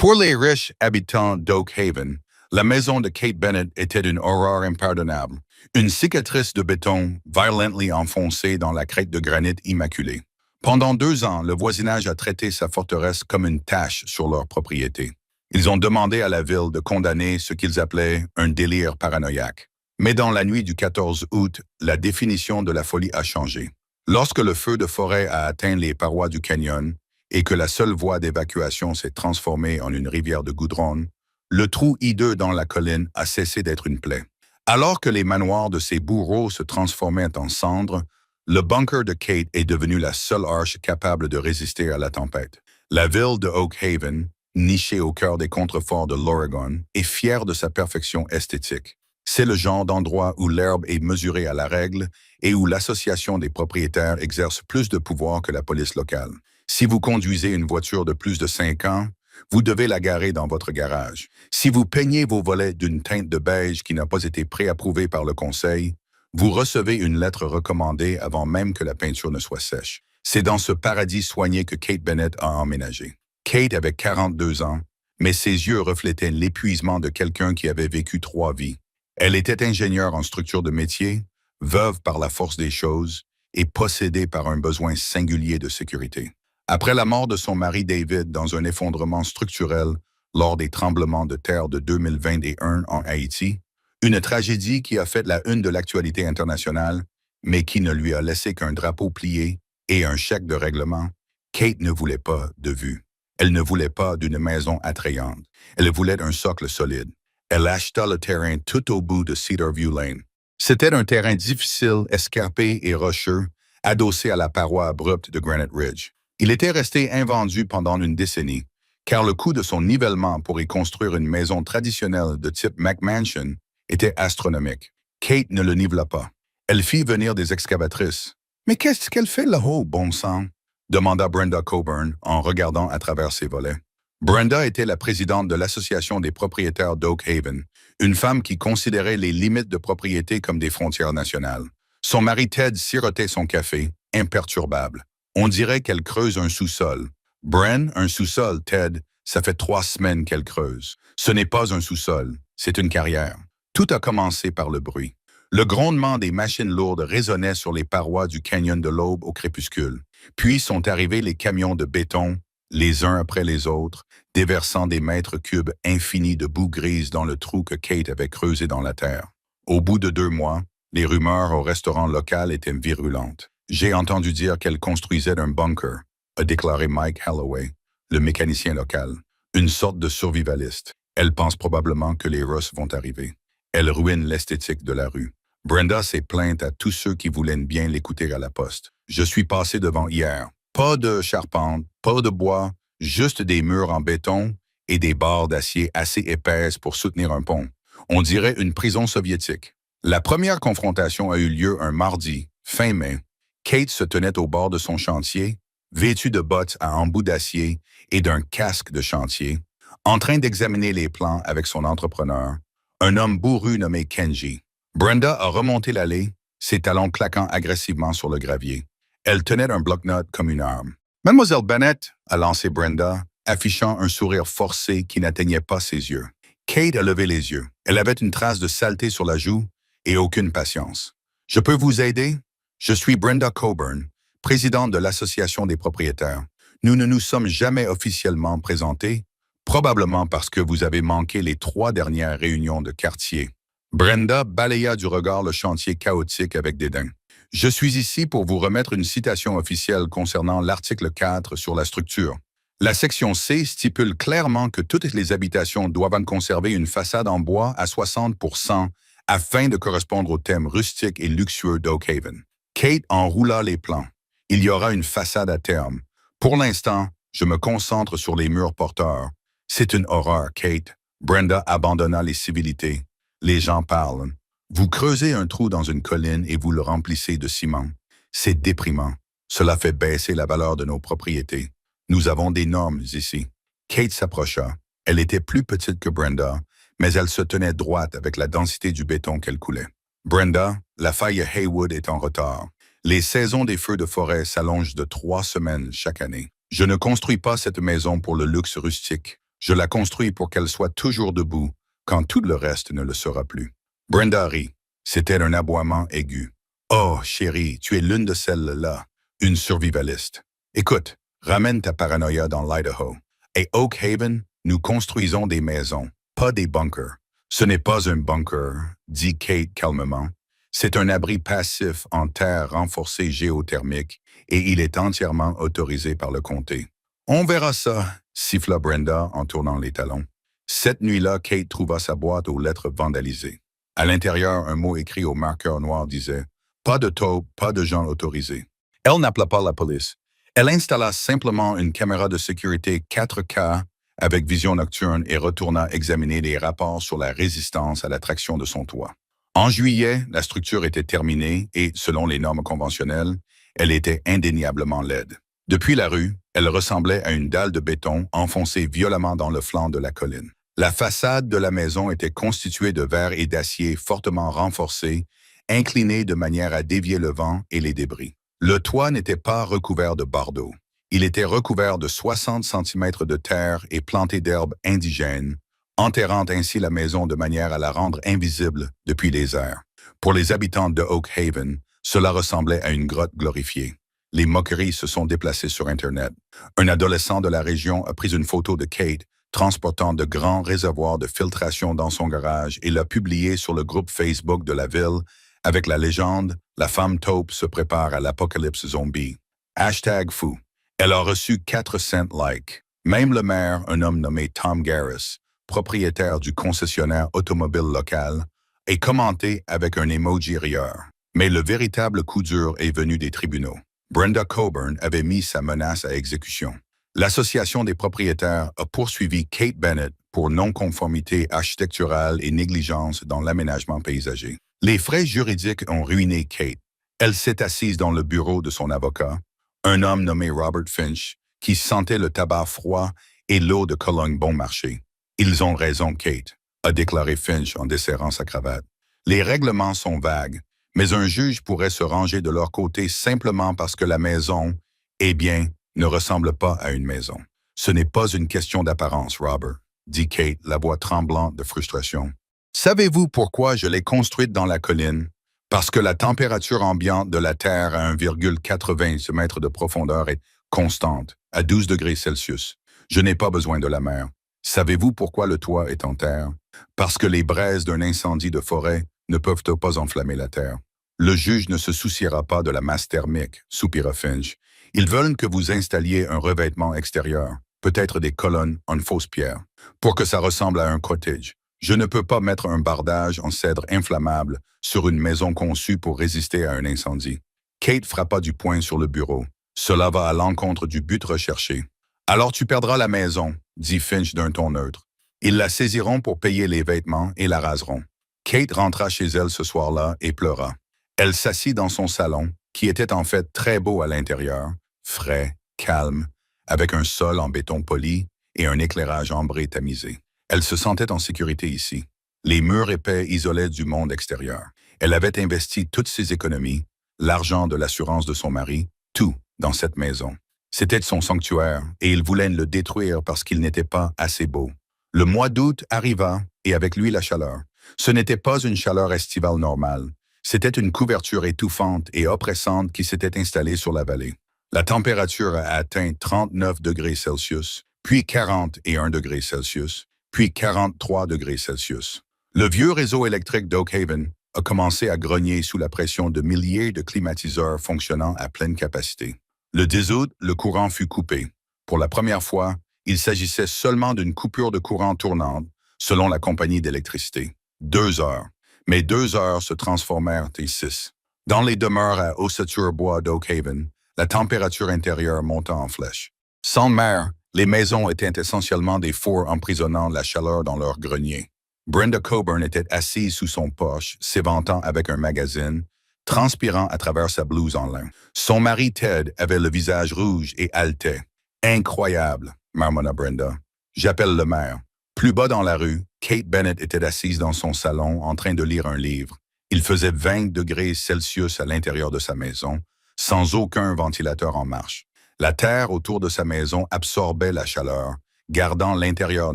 Pour les riches habitants d'Oak Haven, la maison de Kate Bennett était une horreur impardonnable, une cicatrice de béton violently enfoncée dans la crête de granit immaculée. Pendant 2 ans, le voisinage a traité sa forteresse comme une tache sur leur propriété. Ils ont demandé à la ville de condamner ce qu'ils appelaient un délire paranoïaque. Mais dans la nuit du 14 août, la définition de la folie a changé. Lorsque le feu de forêt a atteint les parois du canyon et que la seule voie d'évacuation s'est transformée en une rivière de goudron, le trou hideux dans la colline a cessé d'être une plaie. Alors que les manoirs de ses bourreaux se transformaient en cendres, le bunker de Kate est devenu la seule arche capable de résister à la tempête. La ville de Oak Haven, nichée au cœur des contreforts de l'Oregon, est fière de sa perfection esthétique. C'est le genre d'endroit où l'herbe est mesurée à la règle et où l'association des propriétaires exerce plus de pouvoir que la police locale. Si vous conduisez une voiture de plus de 5 ans, vous devez la garer dans votre garage. Si vous peignez vos volets d'une teinte de beige qui n'a pas été préapprouvée par le conseil, vous recevez une lettre recommandée avant même que la peinture ne soit sèche. C'est dans ce paradis soigné que Kate Bennett a emménagé. Kate avait 42 ans, mais ses yeux reflétaient l'épuisement de quelqu'un qui avait vécu 3 vies. Elle était ingénieure en structure de métier, veuve par la force des choses et possédée par un besoin singulier de sécurité. Après la mort de son mari David dans un effondrement structurel lors des tremblements de terre de 2021 en Haïti, une tragédie qui a fait la une de l'actualité internationale, mais qui ne lui a laissé qu'un drapeau plié et un chèque de règlement, Kate ne voulait pas de vue. Elle ne voulait pas d'une maison attrayante. Elle voulait un socle solide. Elle acheta le terrain tout au bout de Cedar View Lane. C'était un terrain difficile, escarpé et rocheux, adossé à la paroi abrupte de Granite Ridge. Il était resté invendu pendant une décennie, car le coût de son nivellement pour y construire une maison traditionnelle de type McMansion était astronomique. Kate ne le nivela pas. Elle fit venir des excavatrices. « Mais qu'est-ce qu'elle fait là-haut, bon sang? » demanda Brenda Coburn en regardant à travers ses volets. Brenda était la présidente de l'Association des propriétaires d'Oak Haven, une femme qui considérait les limites de propriété comme des frontières nationales. Son mari Ted sirotait son café, imperturbable. On dirait qu'elle creuse un sous-sol. Bren, un sous-sol, Ted, ça fait 3 semaines qu'elle creuse. Ce n'est pas un sous-sol, c'est une carrière. Tout a commencé par le bruit. Le grondement des machines lourdes résonnait sur les parois du canyon de l'Aube au crépuscule. Puis sont arrivés les camions de béton, les uns après les autres, déversant des mètres cubes infinis de boue grise dans le trou que Kate avait creusé dans la terre. Au bout de 2 mois, les rumeurs au restaurant local étaient virulentes. J'ai entendu dire qu'elle construisait un bunker, a déclaré Mike Holloway, le mécanicien local, une sorte de survivaliste. Elle pense probablement que les Russes vont arriver. Elle ruine l'esthétique de la rue. Brenda s'est plainte à tous ceux qui voulaient bien l'écouter à la poste. Je suis passé devant hier. Pas de charpente, pas de bois, juste des murs en béton et des barres d'acier assez épaisses pour soutenir un pont. On dirait une prison soviétique. La première confrontation a eu lieu un mardi, fin mai. Kate se tenait au bord de son chantier, vêtue de bottes à embout d'acier et d'un casque de chantier, en train d'examiner les plans avec son entrepreneur, un homme bourru nommé Kenji. Brenda a remonté l'allée, ses talons claquant agressivement sur le gravier. Elle tenait un bloc-notes comme une arme. « Mademoiselle Bennett » a lancé Brenda, affichant un sourire forcé qui n'atteignait pas ses yeux. Kate a levé les yeux. Elle avait une trace de saleté sur la joue et aucune patience. « Je peux vous aider? Je suis Brenda Coburn, présidente de l'Association des propriétaires. Nous ne nous sommes jamais officiellement présentés, probablement parce que vous avez manqué les 3 dernières réunions de quartier. » Brenda balaya du regard le chantier chaotique avec dédain. « Je suis ici pour vous remettre une citation officielle concernant l'article 4 sur la structure. La section C stipule clairement que toutes les habitations doivent conserver une façade en bois à 60% afin de correspondre au thème rustique et luxueux d'Oak Haven. » Kate enroula les plans. « Il y aura une façade à terme. Pour l'instant, je me concentre sur les murs porteurs. C'est une horreur, Kate. » Brenda abandonna les civilités. « Les gens parlent. Vous creusez un trou dans une colline et vous le remplissez de ciment. C'est déprimant. Cela fait baisser la valeur de nos propriétés. Nous avons des normes ici. » Kate s'approcha. Elle était plus petite que Brenda, mais elle se tenait droite avec la densité du béton qu'elle coulait. « Brenda, la faille Haywood est en retard. Les saisons des feux de forêt s'allongent de 3 semaines chaque année. Je ne construis pas cette maison pour le luxe rustique. Je la construis pour qu'elle soit toujours debout quand tout le reste ne le sera plus. Brenda rit. C'était un aboiement aigu. Oh, chérie, tu es l'une de celles-là, une survivaliste. Écoute, ramène ta paranoïa dans l'Idaho. Et Oak Haven, nous construisons des maisons, pas des bunkers. Ce n'est pas un bunker, dit Kate calmement. C'est un abri passif en terre renforcée géothermique et il est entièrement autorisé par le comté. On verra ça, siffla Brenda en tournant les talons. Cette nuit-là, Kate trouva sa boîte aux lettres vandalisées. À l'intérieur, un mot écrit au marqueur noir disait « Pas de taupe, pas de gens autorisés ». Elle n'appela pas la police. Elle installa simplement une caméra de sécurité 4K avec vision nocturne et retourna examiner les rapports sur la résistance à la traction de son toit. En juillet, la structure était terminée et, selon les normes conventionnelles, elle était indéniablement laide. Depuis la rue, elle ressemblait à une dalle de béton enfoncée violemment dans le flanc de la colline. La façade de la maison était constituée de verre et d'acier fortement renforcés, inclinés de manière à dévier le vent et les débris. Le toit n'était pas recouvert de bardeaux. Il était recouvert de 60 cm de terre et planté d'herbes indigènes, enterrant ainsi la maison de manière à la rendre invisible depuis les airs. Pour les habitants de Oak Haven, cela ressemblait à une grotte glorifiée. Les moqueries se sont déplacées sur Internet. Un adolescent de la région a pris une photo de Kate transportant de grands réservoirs de filtration dans son garage et l'a publié sur le groupe Facebook de la ville avec la légende « La femme taupe se prépare à l'apocalypse zombie ». Hashtag fou. Elle a reçu 400 likes. Même le maire, un homme nommé Tom Garris, propriétaire du concessionnaire automobile local, est commenté avec un emoji rieur. Mais le véritable coup dur est venu des tribunaux. Brenda Coburn avait mis sa menace à exécution. L'Association des propriétaires a poursuivi Kate Bennett pour non-conformité architecturale et négligence dans l'aménagement paysager. Les frais juridiques ont ruiné Kate. Elle s'est assise dans le bureau de son avocat, un homme nommé Robert Finch, qui sentait le tabac froid et l'eau de Cologne bon marché. « Ils ont raison, Kate », a déclaré Finch en desserrant sa cravate. « Les règlements sont vagues, mais un juge pourrait se ranger de leur côté simplement parce que la maison, eh bien, ne ressemble pas à une maison. Ce n'est pas une question d'apparence, Robert, dit Kate, la voix tremblante de frustration. Savez-vous pourquoi je l'ai construite dans la colline? Parce que la température ambiante de la Terre à 1,80 mètres de profondeur est constante, à 12 degrés Celsius. Je n'ai pas besoin de la mer. Savez-vous pourquoi le toit est en terre? Parce que les braises d'un incendie de forêt ne peuvent pas enflammer la terre. Le juge ne se souciera pas de la masse thermique, soupira Finch. Ils veulent que vous installiez un revêtement extérieur, peut-être des colonnes en fausse pierre, pour que ça ressemble à un cottage. Je ne peux pas mettre un bardage en cèdre inflammable sur une maison conçue pour résister à un incendie. Kate frappa du poing sur le bureau. Cela va à l'encontre du but recherché. Alors tu perdras la maison, dit Finch d'un ton neutre. Ils la saisiront pour payer les vêtements et la raseront. Kate rentra chez elle ce soir-là et pleura. Elle s'assit dans son salon, qui était en fait très beau à l'intérieur, frais, calme, avec un sol en béton poli et un éclairage ambré tamisé. Elle se sentait en sécurité ici. Les murs épais isolaient du monde extérieur. Elle avait investi toutes ses économies, l'argent de l'assurance de son mari, tout dans cette maison. C'était son sanctuaire et il voulait le détruire parce qu'il n'était pas assez beau. Le mois d'août arriva et avec lui la chaleur. Ce n'était pas une chaleur estivale normale. C'était une couverture étouffante et oppressante qui s'était installée sur la vallée. La température a atteint 39 degrés Celsius, puis 41 degrés Celsius, puis 43 degrés Celsius. Le vieux réseau électrique d'Oak Haven a commencé à grogner sous la pression de milliers de climatiseurs fonctionnant à pleine capacité. Le 10 août, le courant fut coupé. Pour la première fois, il s'agissait seulement d'une coupure de courant tournante, selon la compagnie d'électricité. 2 heures. Mais 2 heures se transformèrent en 6. Dans les demeures à Ossature-Bois d'Oak Haven, la température intérieure monta en flèche. Sans mer, les maisons étaient essentiellement des fours emprisonnant la chaleur dans leur grenier. Brenda Coburn était assise sous son porche, s'éventant avec un magazine, transpirant à travers sa blouse en lin. Son mari Ted avait le visage rouge et haletait. « Incroyable », marmonna Brenda. « J'appelle le maire. » Plus bas dans la rue, Kate Bennett était assise dans son salon en train de lire un livre. Il faisait 20 degrés Celsius à l'intérieur de sa maison, sans aucun ventilateur en marche. La terre autour de sa maison absorbait la chaleur gardant l'intérieur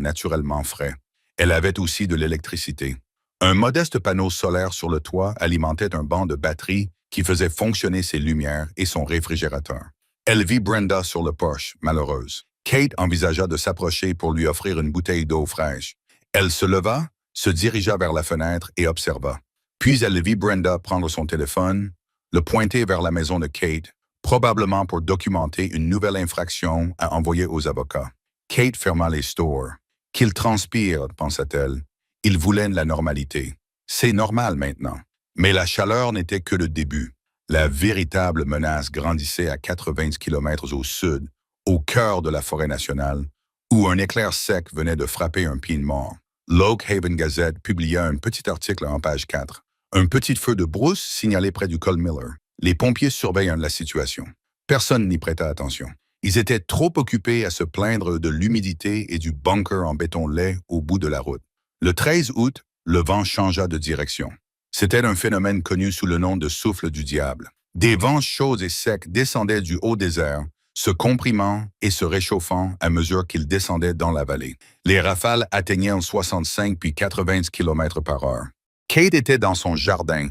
naturellement frais. Elle avait aussi de l'électricité. Un modeste panneau solaire sur le toit alimentait un banc de batterie qui faisait fonctionner ses lumières et son réfrigérateur. Elle vit Brenda sur le porche, malheureuse. Kate envisagea de s'approcher pour lui offrir une bouteille d'eau fraîche. Elle se leva, se dirigea vers la fenêtre et observa. Puis elle vit Brenda prendre son téléphone, le pointer vers la maison de Kate, probablement pour documenter une nouvelle infraction à envoyer aux avocats. Kate ferma les stores. Qu'il transpire, pensa-t-elle. Il voulait la normalité. C'est normal maintenant. Mais la chaleur n'était que le début. La véritable menace grandissait à 80 km au sud, au cœur de la forêt nationale, où un éclair sec venait de frapper un pin mort. L'Oak Haven Gazette publia un petit article en page 4. Un petit feu de brousse signalé près du col Miller. Les pompiers surveillent la situation. Personne n'y prêta attention. Ils étaient trop occupés à se plaindre de l'humidité et du bunker en béton laid au bout de la route. Le 13 août, le vent changea de direction. C'était un phénomène connu sous le nom de souffle du diable. Des vents chauds et secs descendaient du haut désert, se comprimant et se réchauffant à mesure qu'ils descendaient dans la vallée. Les rafales atteignaient 65 puis 80 km par heure. Kate était dans son jardin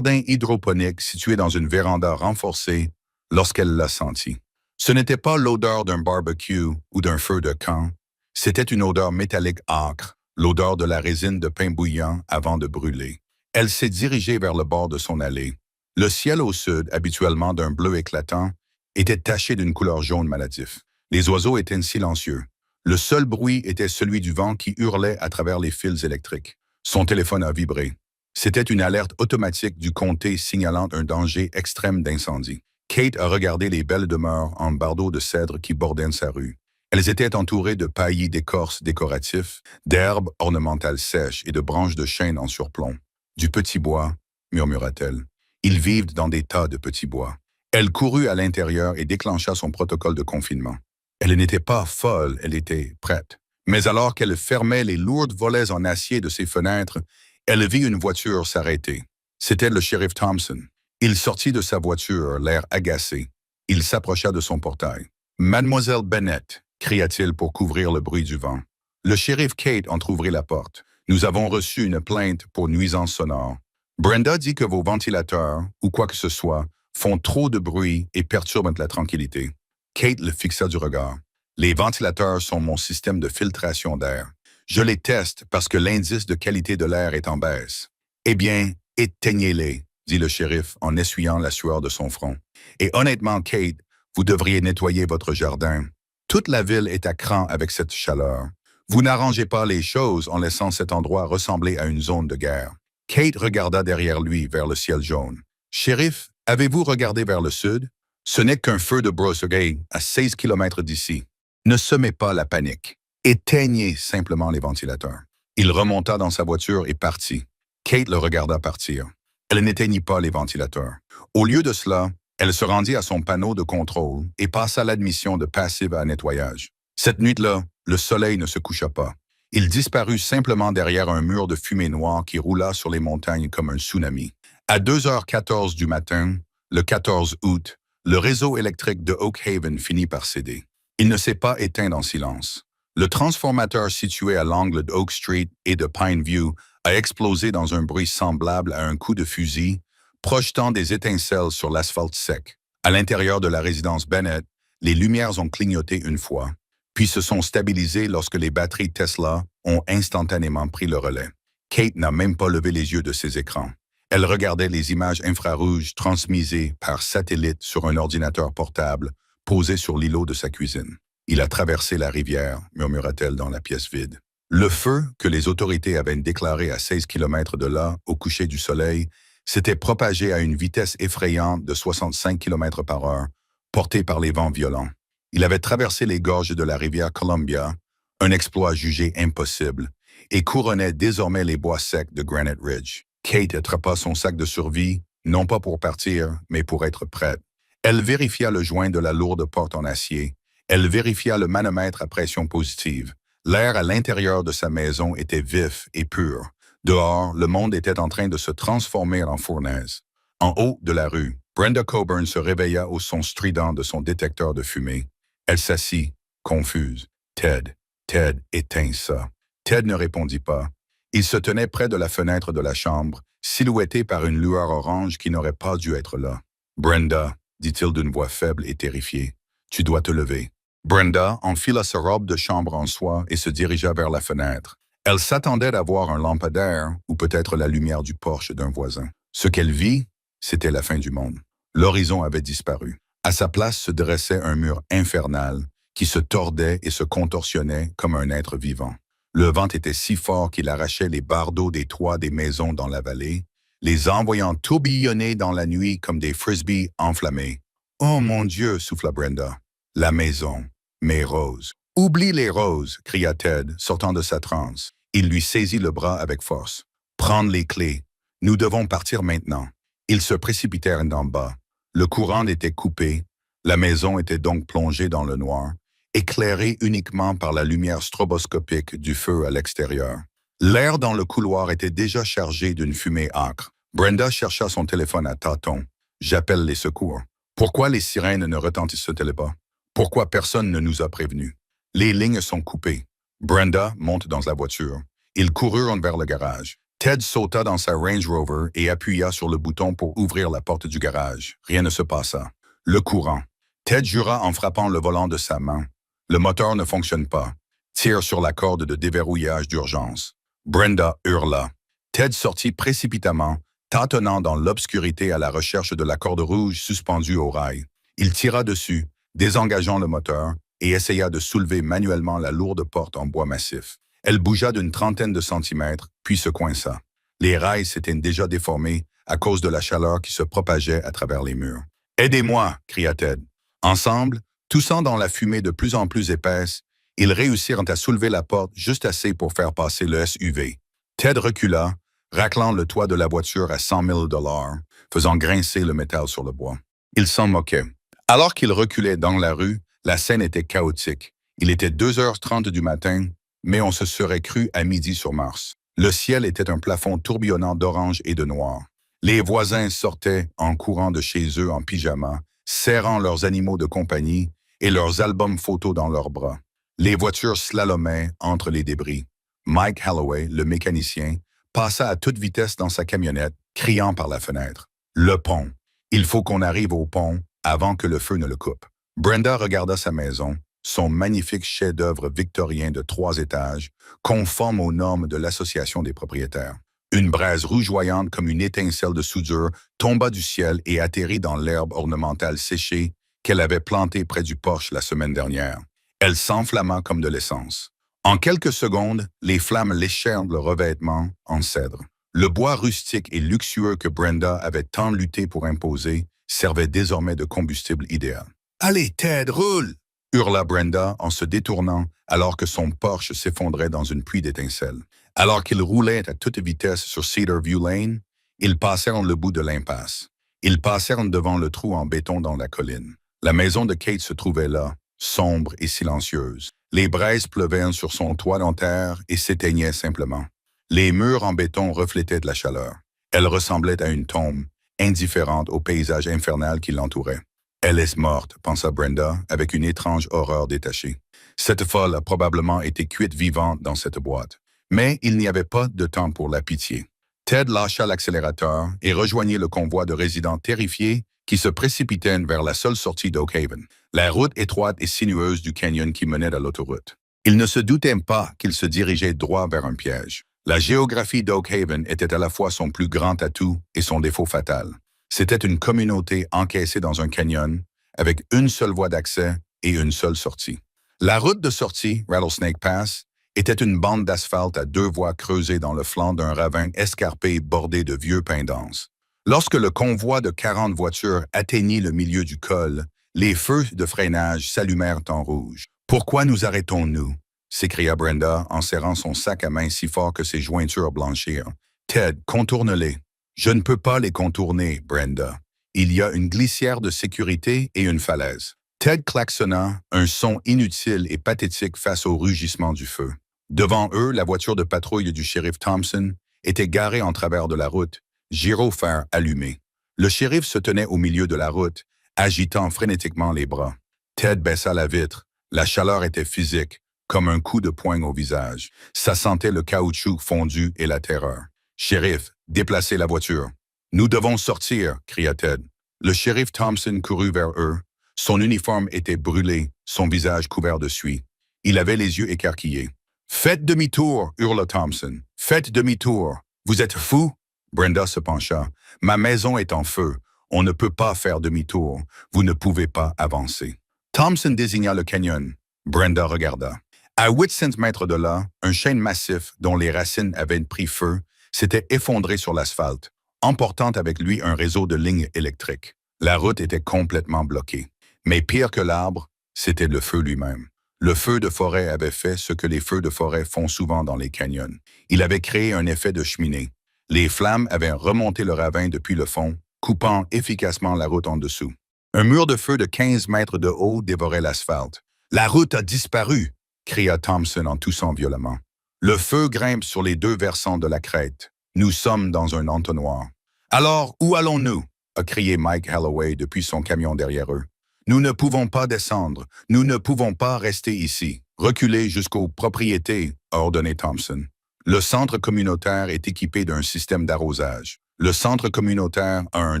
hydroponique situé dans une véranda renforcée, lorsqu'elle l'a senti. Ce n'était pas l'odeur d'un barbecue ou d'un feu de camp, c'était une odeur métallique âcre, l'odeur de la résine de pain bouillant avant de brûler. Elle s'est dirigée vers le bord de son allée. Le ciel au sud, habituellement d'un bleu éclatant, était taché d'une couleur jaune maladif. Les oiseaux étaient silencieux. Le seul bruit était celui du vent qui hurlait à travers les fils électriques. Son téléphone a vibré. C'était une alerte automatique du comté signalant un danger extrême d'incendie. Kate a regardé les belles demeures en bardeaux de cèdre qui bordaient sa rue. Elles étaient entourées de paillis d'écorces décoratifs, d'herbes ornementales sèches et de branches de chêne en surplomb. Du petit bois, murmura-t-elle. Ils vivent dans des tas de petits bois. Elle courut à l'intérieur et déclencha son protocole de confinement. Elle n'était pas folle, elle était prête. Mais alors qu'elle fermait les lourdes volets en acier de ses fenêtres, elle vit une voiture s'arrêter. C'était le shérif Thompson. Il sortit de sa voiture, l'air agacé. Il s'approcha de son portail. « Mademoiselle Bennett », cria-t-il pour couvrir le bruit du vent. Le shérif Kate entr'ouvrit la porte. « Nous avons reçu une plainte pour nuisance sonore. Brenda dit que vos ventilateurs, ou quoi que ce soit, font trop de bruit et perturbent la tranquillité. » Kate le fixa du regard. « Les ventilateurs sont mon système de filtration d'air. Je les teste parce que l'indice de qualité de l'air est en baisse. »« Eh bien, éteignez-les, » dit le shérif en essuyant la sueur de son front. « Et honnêtement, Kate, vous devriez nettoyer votre jardin. Toute la ville est à cran avec cette chaleur. Vous n'arrangez pas les choses en laissant cet endroit ressembler à une zone de guerre. » Kate regarda derrière lui vers le ciel jaune. « Shérif, avez-vous regardé vers le sud? Ce n'est qu'un feu de brosserie à 16 km d'ici. Ne semez pas la panique. Éteignez simplement les ventilateurs. » Il remonta dans sa voiture et partit. Kate le regarda partir. Elle n'éteignit pas les ventilateurs. Au lieu de cela, elle se rendit à son panneau de contrôle et passa l'admission de passive à nettoyage. Cette nuit-là, le soleil ne se coucha pas. Il disparut simplement derrière un mur de fumée noire qui roula sur les montagnes comme un tsunami. À 2h14 du matin, le 14 août, le réseau électrique de Oak Haven finit par céder. Il ne s'est pas éteint en silence. Le transformateur situé à l'angle d'Oak Street et de Pineview a explosé dans un bruit semblable à un coup de fusil, projetant des étincelles sur l'asphalte sec. À l'intérieur de la résidence Bennett, les lumières ont clignoté une fois, puis se sont stabilisées lorsque les batteries Tesla ont instantanément pris le relais. Kate n'a même pas levé les yeux de ses écrans. Elle regardait les images infrarouges transmises par satellite sur un ordinateur portable posé sur l'îlot de sa cuisine. « Il a traversé la rivière », murmura-t-elle dans la pièce vide. Le feu, que les autorités avaient déclaré à 16 km de là, au coucher du soleil, s'était propagé à une vitesse effrayante de 65 km par heure, porté par les vents violents. Il avait traversé les gorges de la rivière Columbia, un exploit jugé impossible, et couronnait désormais les bois secs de Granite Ridge. Kate attrapa son sac de survie, non pas pour partir, mais pour être prête. Elle vérifia le joint de la lourde porte en acier. Elle vérifia le manomètre à pression positive. L'air à l'intérieur de sa maison était vif et pur. Dehors, le monde était en train de se transformer en fournaise. En haut de la rue, Brenda Coburn se réveilla au son strident de son détecteur de fumée. Elle s'assit, confuse. « Ted, Ted, éteins ça. Ted ne répondit pas. Il se tenait près de la fenêtre de la chambre, silhouetté par une lueur orange qui n'aurait pas dû être là. Brenda, dit-il d'une voix faible et terrifiée, tu dois te lever. Brenda enfila sa robe de chambre en soie et se dirigea vers la fenêtre. Elle s'attendait à voir un lampadaire ou peut-être la lumière du porche d'un voisin. Ce qu'elle vit, c'était la fin du monde. L'horizon avait disparu. À sa place se dressait un mur infernal qui se tordait et se contorsionnait comme un être vivant. Le vent était si fort qu'il arrachait les bardeaux des toits des maisons dans la vallée, les envoyant tourbillonner dans la nuit comme des frisbees enflammés. « Oh mon Dieu !» souffla Brenda. « La maison, mes roses. »« Oublie les roses !» cria Ted, sortant de sa transe. Il lui saisit le bras avec force. « Prendre les clés. Nous devons partir maintenant. » Ils se précipitèrent d'en bas. Le courant était coupé. La maison était donc plongée dans le noir, éclairée uniquement par la lumière stroboscopique du feu à l'extérieur. L'air dans le couloir était déjà chargé d'une fumée âcre. Brenda chercha son téléphone à tâtons. « J'appelle les secours. » Pourquoi les sirènes ne retentissent-elles pas? Pourquoi personne ne nous a prévenus? Les lignes sont coupées. Brenda monte dans la voiture. Ils coururent vers le garage. Ted sauta dans sa Range Rover et appuya sur le bouton pour ouvrir la porte du garage. Rien ne se passa. Le courant. Ted jura en frappant le volant de sa main. Le moteur ne fonctionne pas. Tire sur la corde de déverrouillage d'urgence. Brenda hurla. Ted sortit précipitamment, tâtonnant dans l'obscurité à la recherche de la corde rouge suspendue au rail. Il tira dessus, désengageant le moteur, et essaya de soulever manuellement la lourde porte en bois massif. Elle bougea d'une trentaine de centimètres, puis se coinça. Les rails s'étaient déjà déformés à cause de la chaleur qui se propageait à travers les murs. « Aidez-moi » cria Ted. Ensemble, toussant dans la fumée de plus en plus épaisse, ils réussirent à soulever la porte juste assez pour faire passer le SUV. Ted recula, raclant le toit de la voiture à 100 000 $, faisant grincer le métal sur le bois. Il s'en moquait. Alors qu'il reculait dans la rue, la scène était chaotique. Il était 2h30 du matin, mais on se serait cru à midi sur Mars. Le ciel était un plafond tourbillonnant d'orange et de noir. Les voisins sortaient en courant de chez eux en pyjama, serrant leurs animaux de compagnie et leurs albums photos dans leurs bras. Les voitures slalomaient entre les débris. Mike Holloway, le mécanicien, passa à toute vitesse dans sa camionnette, criant par la fenêtre. « Le pont! Il faut qu'on arrive au pont avant que le feu ne le coupe. » Brenda regarda sa maison, son magnifique chef-d'œuvre victorien de 3 étages, conforme aux normes de l'Association des propriétaires. Une braise rougeoyante comme une étincelle de soudure tomba du ciel et atterrit dans l'herbe ornementale séchée qu'elle avait plantée près du porche la semaine dernière. Elle s'enflamma comme de l'essence. En quelques secondes, les flammes léchèrent le revêtement en cèdre. Le bois rustique et luxueux que Brenda avait tant lutté pour imposer servait désormais de combustible idéal. « Allez, Ted, roule !» hurla Brenda en se détournant alors que son Porsche s'effondrait dans une pluie d'étincelles. Alors qu'ils roulaient à toute vitesse sur Cedar View Lane, ils passèrent le bout de l'impasse. Ils passèrent devant le trou en béton dans la colline. La maison de Kate se trouvait là, sombre et silencieuse. Les braises pleuvaient sur son toit en terre et s'éteignaient simplement. Les murs en béton reflétaient de la chaleur. Elle ressemblait à une tombe, indifférente au paysage infernal qui l'entourait. « Elle est morte », pensa Brenda, avec une étrange horreur détachée. Cette folle a probablement été cuite vivante dans cette boîte. Mais il n'y avait pas de temps pour la pitié. Ted lâcha l'accélérateur et rejoignit le convoi de résidents terrifiés qui se précipitaient vers la seule sortie d'Oak Haven, la route étroite et sinueuse du canyon qui menait à l'autoroute. Ils ne se doutaient pas qu'ils se dirigeaient droit vers un piège. La géographie d'Oak Haven était à la fois son plus grand atout et son défaut fatal. C'était une communauté encaissée dans un canyon, avec une seule voie d'accès et une seule sortie. La route de sortie, Rattlesnake Pass, était une bande d'asphalte à 2 voies creusées dans le flanc d'un ravin escarpé bordé de vieux pins denses. Lorsque le convoi de 40 voitures atteignit le milieu du col, les feux de freinage s'allumèrent en rouge. « Pourquoi nous arrêtons-nous » s'écria Brenda en serrant son sac à main si fort que ses jointures blanchirent. « Ted, contourne-les. » « Je ne peux pas les contourner, Brenda. Il y a une glissière de sécurité et une falaise. » Ted klaxonna, un son inutile et pathétique face au rugissement du feu. Devant eux, la voiture de patrouille du shérif Thompson était garée en travers de la route, gyrophare allumé. Le shérif se tenait au milieu de la route, agitant frénétiquement les bras. Ted baissa la vitre. La chaleur était physique, comme un coup de poing au visage. Ça sentait le caoutchouc fondu et la terreur. « Shérif, déplacez la voiture. »« Nous devons sortir » cria Ted. Le shérif Thompson courut vers eux. Son uniforme était brûlé, son visage couvert de suie. Il avait les yeux écarquillés. « Faites demi-tour » hurla Thompson. « Faites demi-tour. Vous êtes fou ?» Brenda se pencha. « Ma maison est en feu. On ne peut pas faire demi-tour. Vous ne pouvez pas avancer. » Thompson désigna le canyon. Brenda regarda. À 800 mètres de là, un chêne massif dont les racines avaient pris feu s'était effondré sur l'asphalte, emportant avec lui un réseau de lignes électriques. La route était complètement bloquée. Mais pire que l'arbre, c'était le feu lui-même. Le feu de forêt avait fait ce que les feux de forêt font souvent dans les canyons. Il avait créé un effet de cheminée. Les flammes avaient remonté le ravin depuis le fond, coupant efficacement la route en dessous. Un mur de feu de 15 mètres de haut dévorait l'asphalte. « La route a disparu !» cria Thompson en toussant violemment. « Le feu grimpe sur les deux versants de la crête. Nous sommes dans un entonnoir. »« Alors, où allons-nous » a crié Mike Holloway depuis son camion derrière eux. « Nous ne pouvons pas descendre. Nous ne pouvons pas rester ici. Reculez jusqu'aux propriétés, » a ordonné Thompson. Le centre communautaire est équipé d'un système d'arrosage. Le centre communautaire a un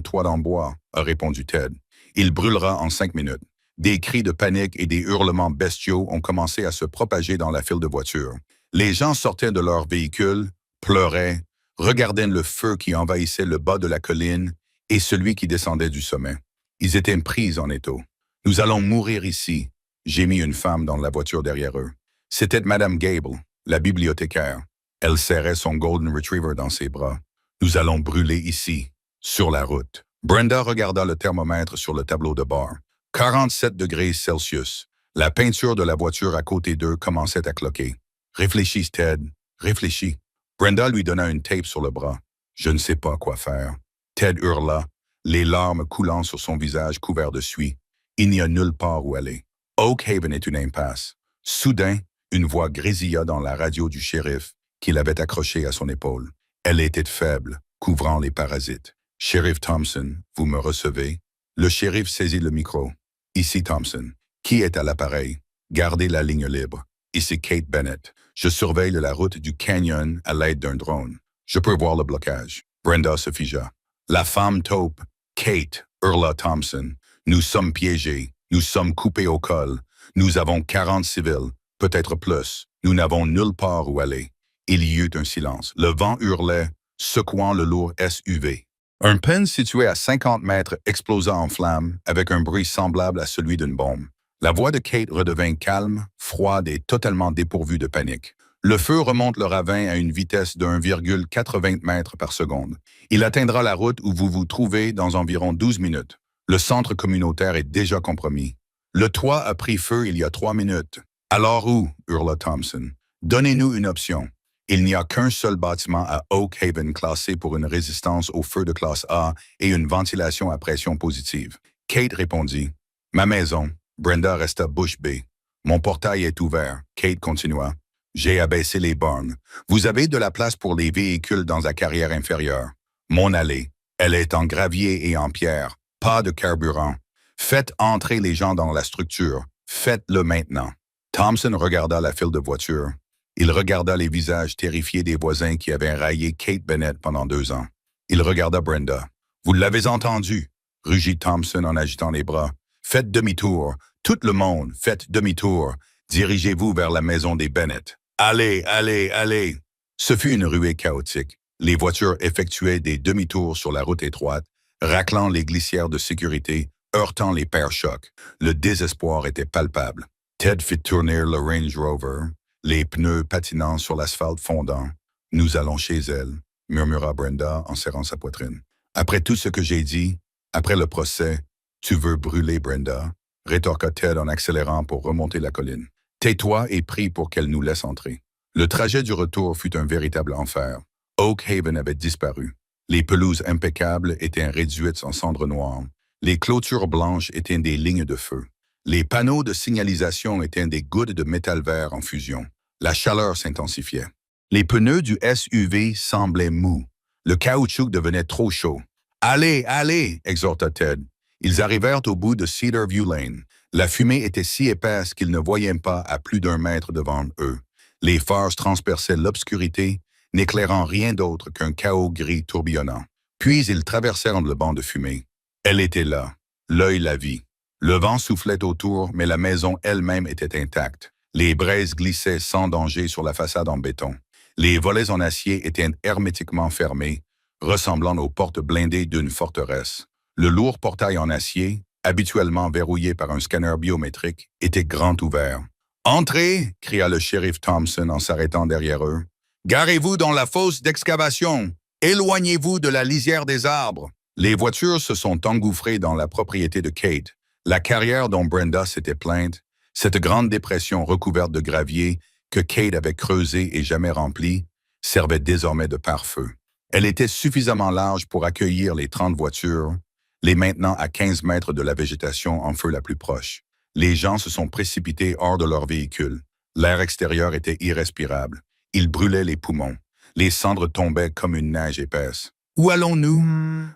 toit en bois, a répondu Ted. Il brûlera en 5 minutes. Des cris de panique et des hurlements bestiaux ont commencé à se propager dans la file de voitures. Les gens sortaient de leurs véhicules, pleuraient, regardaient le feu qui envahissait le bas de la colline et celui qui descendait du sommet. Ils étaient pris en étau. « Nous allons mourir ici », gémit une femme dans la voiture derrière eux. C'était Madame Gable, la bibliothécaire. Elle serrait son Golden Retriever dans ses bras. « Nous allons brûler ici, sur la route. » Brenda regarda le thermomètre sur le tableau de bord. 47 degrés Celsius. La peinture de la voiture à côté d'eux commençait à cloquer. « Réfléchis, Ted, réfléchis. » Brenda lui donna une tape sur le bras. « Je ne sais pas quoi faire. » Ted hurla, les larmes coulant sur son visage couvert de suie. Il n'y a nulle part où aller. Oak Haven est une impasse. Soudain, une voix grésilla dans la radio du shérif qu'il avait accroché à son épaule. Elle était faible, couvrant les parasites. « Shérif Thompson, vous me recevez? » Le shérif saisit le micro. « Ici Thompson. Qui est à l'appareil? Gardez la ligne libre. Ici Kate Bennett. Je surveille la route du canyon à l'aide d'un drone. Je peux voir le blocage. » Brenda se figea. « La femme taupe. Kate, » hurla Thompson. « Nous sommes piégés. Nous sommes coupés au col. Nous avons 40 civils, peut-être plus. Nous n'avons nulle part où aller. » Il y eut un silence. Le vent hurlait, secouant le lourd SUV. Un pen situé à 50 mètres explosa en flammes avec un bruit semblable à celui d'une bombe. La voix de Kate redevint calme, froide et totalement dépourvue de panique. Le feu remonte le ravin à une vitesse de 1,80 mètres par seconde. Il atteindra la route où vous vous trouvez dans environ 12 minutes. Le centre communautaire est déjà compromis. Le toit a pris feu il y a 3 minutes. « Alors où ?» hurla Thompson. « Donnez-nous une option. » Il n'y a qu'un seul bâtiment à Oak Haven classé pour une résistance au feu de classe A et une ventilation à pression positive. Kate répondit. « Ma maison. » Brenda resta bouche bée. « Mon portail est ouvert. » Kate continua. « J'ai abaissé les bornes. Vous avez de la place pour les véhicules dans la carrière inférieure. Mon allée. Elle est en gravier et en pierre. Pas de carburant. Faites entrer les gens dans la structure. Faites-le maintenant. » Thompson regarda la file de voitures. Il regarda les visages terrifiés des voisins qui avaient raillé Kate Bennett pendant 2 ans. Il regarda Brenda. « Vous l'avez entendu » rugit Thompson en agitant les bras. « Faites demi-tour. Tout le monde, faites demi-tour. Dirigez-vous vers la maison des Bennett. Allez, allez, allez !» Ce fut une ruée chaotique. Les voitures effectuaient des demi-tours sur la route étroite, raclant les glissières de sécurité, heurtant les pare-chocs. Le désespoir était palpable. Ted fit tourner le Range Rover, les pneus patinant sur l'asphalte fondant. « Nous allons chez elle », murmura Brenda en serrant sa poitrine. « Après tout ce que j'ai dit, après le procès, tu veux brûler Brenda ?» rétorqua Ted en accélérant pour remonter la colline. « Tais-toi et prie pour qu'elle nous laisse entrer. » Le trajet du retour fut un véritable enfer. Oak Haven avait disparu. Les pelouses impeccables étaient réduites en cendres noires. Les clôtures blanches étaient des lignes de feu. Les panneaux de signalisation étaient des gouttes de métal vert en fusion. La chaleur s'intensifiait. Les pneus du SUV semblaient mous. Le caoutchouc devenait trop chaud. « Allez, allez !» exhorta Ted. Ils arrivèrent au bout de Cedar View Lane. La fumée était si épaisse qu'ils ne voyaient pas à plus d'un mètre devant eux. Les phares transperçaient l'obscurité, n'éclairant rien d'autre qu'un chaos gris tourbillonnant. Puis ils traversèrent le banc de fumée. Elle était là. L'œil la vit. Le vent soufflait autour, mais la maison elle-même était intacte. Les braises glissaient sans danger sur la façade en béton. Les volets en acier étaient hermétiquement fermés, ressemblant aux portes blindées d'une forteresse. Le lourd portail en acier, habituellement verrouillé par un scanner biométrique, était grand ouvert. « Entrez !» cria le shérif Thompson en s'arrêtant derrière eux. « Garez-vous dans la fosse d'excavation! Éloignez-vous de la lisière des arbres! » Les voitures se sont engouffrées dans la propriété de Kate, la carrière dont Brenda s'était plainte, cette grande dépression recouverte de gravier que Kate avait creusée et jamais remplie, servait désormais de pare-feu. Elle était suffisamment large pour accueillir les 30 voitures, les maintenant à 15 mètres de la végétation en feu la plus proche. Les gens se sont précipités hors de leur véhicule. L'air extérieur était irrespirable. Il brûlait les poumons. Les cendres tombaient comme une neige épaisse. « Où allons-nous »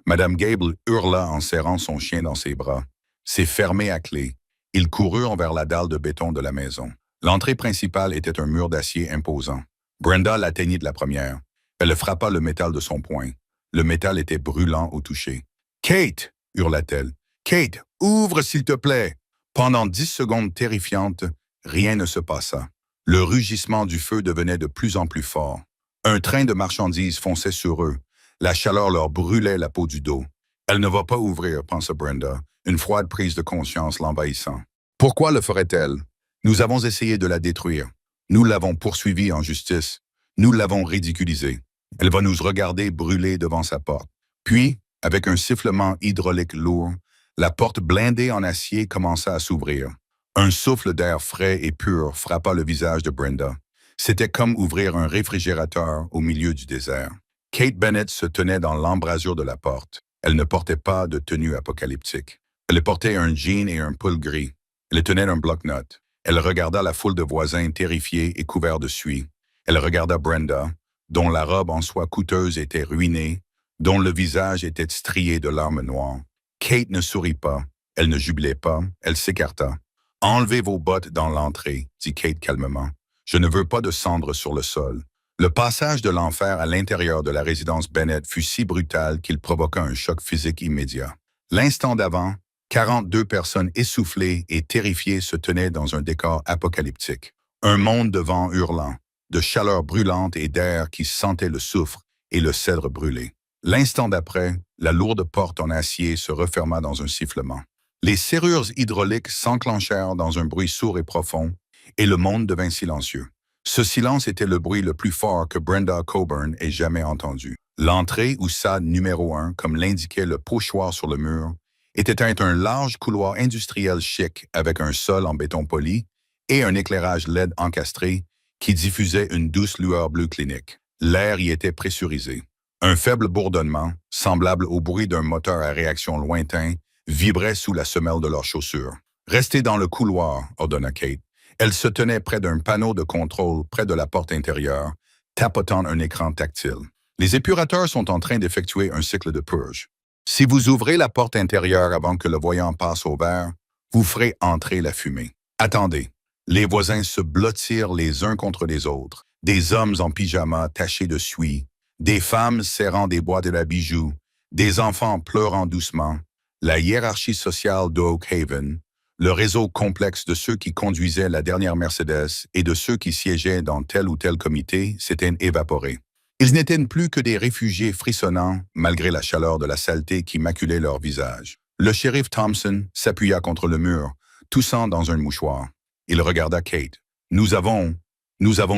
Madame Gable hurla en serrant son chien dans ses bras. C'est fermé à clé. Ils coururent vers la dalle de béton de la maison. L'entrée principale était un mur d'acier imposant. Brenda l'atteignit de la première. Elle frappa le métal de son poing. Le métal était brûlant au toucher. « Kate !» hurla-t-elle. « Kate, ouvre s'il te plaît !» Pendant 10 secondes terrifiantes, rien ne se passa. Le rugissement du feu devenait de plus en plus fort. Un train de marchandises fonçait sur eux. La chaleur leur brûlait la peau du dos. « Elle ne va pas ouvrir », pensa Brenda, une froide prise de conscience l'envahissant. Pourquoi le ferait-elle? Nous avons essayé de la détruire. Nous l'avons poursuivie en justice. Nous l'avons ridiculisée. Elle va nous regarder brûler devant sa porte. Puis, avec un sifflement hydraulique lourd, la porte blindée en acier commença à s'ouvrir. Un souffle d'air frais et pur frappa le visage de Brenda. C'était comme ouvrir un réfrigérateur au milieu du désert. Kate Bennett se tenait dans l'embrasure de la porte. Elle ne portait pas de tenue apocalyptique. Elle portait un jean et un pull gris. Elle tenait un bloc-notes. Elle regarda la foule de voisins terrifiés et couverts de suie. Elle regarda Brenda, dont la robe en soie coûteuse était ruinée, dont le visage était strié de larmes noires. Kate ne sourit pas. Elle ne jubilait pas. Elle s'écarta. « Enlevez vos bottes dans l'entrée, » dit Kate calmement. « Je ne veux pas de cendres sur le sol. » Le passage de l'enfer à l'intérieur de la résidence Bennett fut si brutal qu'il provoqua un choc physique immédiat. L'instant d'avant, 42 personnes essoufflées et terrifiées se tenaient dans un décor apocalyptique. Un monde de vent hurlant, de chaleur brûlante et d'air qui sentait le soufre et le cèdre brûlé. L'instant d'après, la lourde porte en acier se referma dans un sifflement. Les serrures hydrauliques s'enclenchèrent dans un bruit sourd et profond, et le monde devint silencieux. Ce silence était le bruit le plus fort que Brenda Coburn ait jamais entendu. L'entrée, ou SAD numéro 1, comme l'indiquait le pochoir sur le mur, était un large couloir industriel chic avec un sol en béton poli et un éclairage LED encastré qui diffusait une douce lueur bleue clinique. L'air y était pressurisé. Un faible bourdonnement, semblable au bruit d'un moteur à réaction lointain, vibrait sous la semelle de leurs chaussures. « Restez dans le couloir », ordonna Kate. Elle se tenait près d'un panneau de contrôle près de la porte intérieure, tapotant un écran tactile. Les épurateurs sont en train d'effectuer un cycle de purge. Si vous ouvrez la porte intérieure avant que le voyant passe au vert, vous ferez entrer la fumée. Attendez. Les voisins se blottirent les uns contre les autres. Des hommes en pyjama tachés de suie, des femmes serrant des boîtes à bijoux, des enfants pleurant doucement. La hiérarchie sociale d'Oak Haven, le réseau complexe de ceux qui conduisaient la dernière Mercedes et de ceux qui siégeaient dans tel ou tel comité s'était évaporé. Ils n'étaient plus que des réfugiés frissonnants, malgré la chaleur de la saleté qui maculait leur visage. Le shérif Thompson s'appuya contre le mur, toussant dans un mouchoir. Il regarda Kate. « Nous avons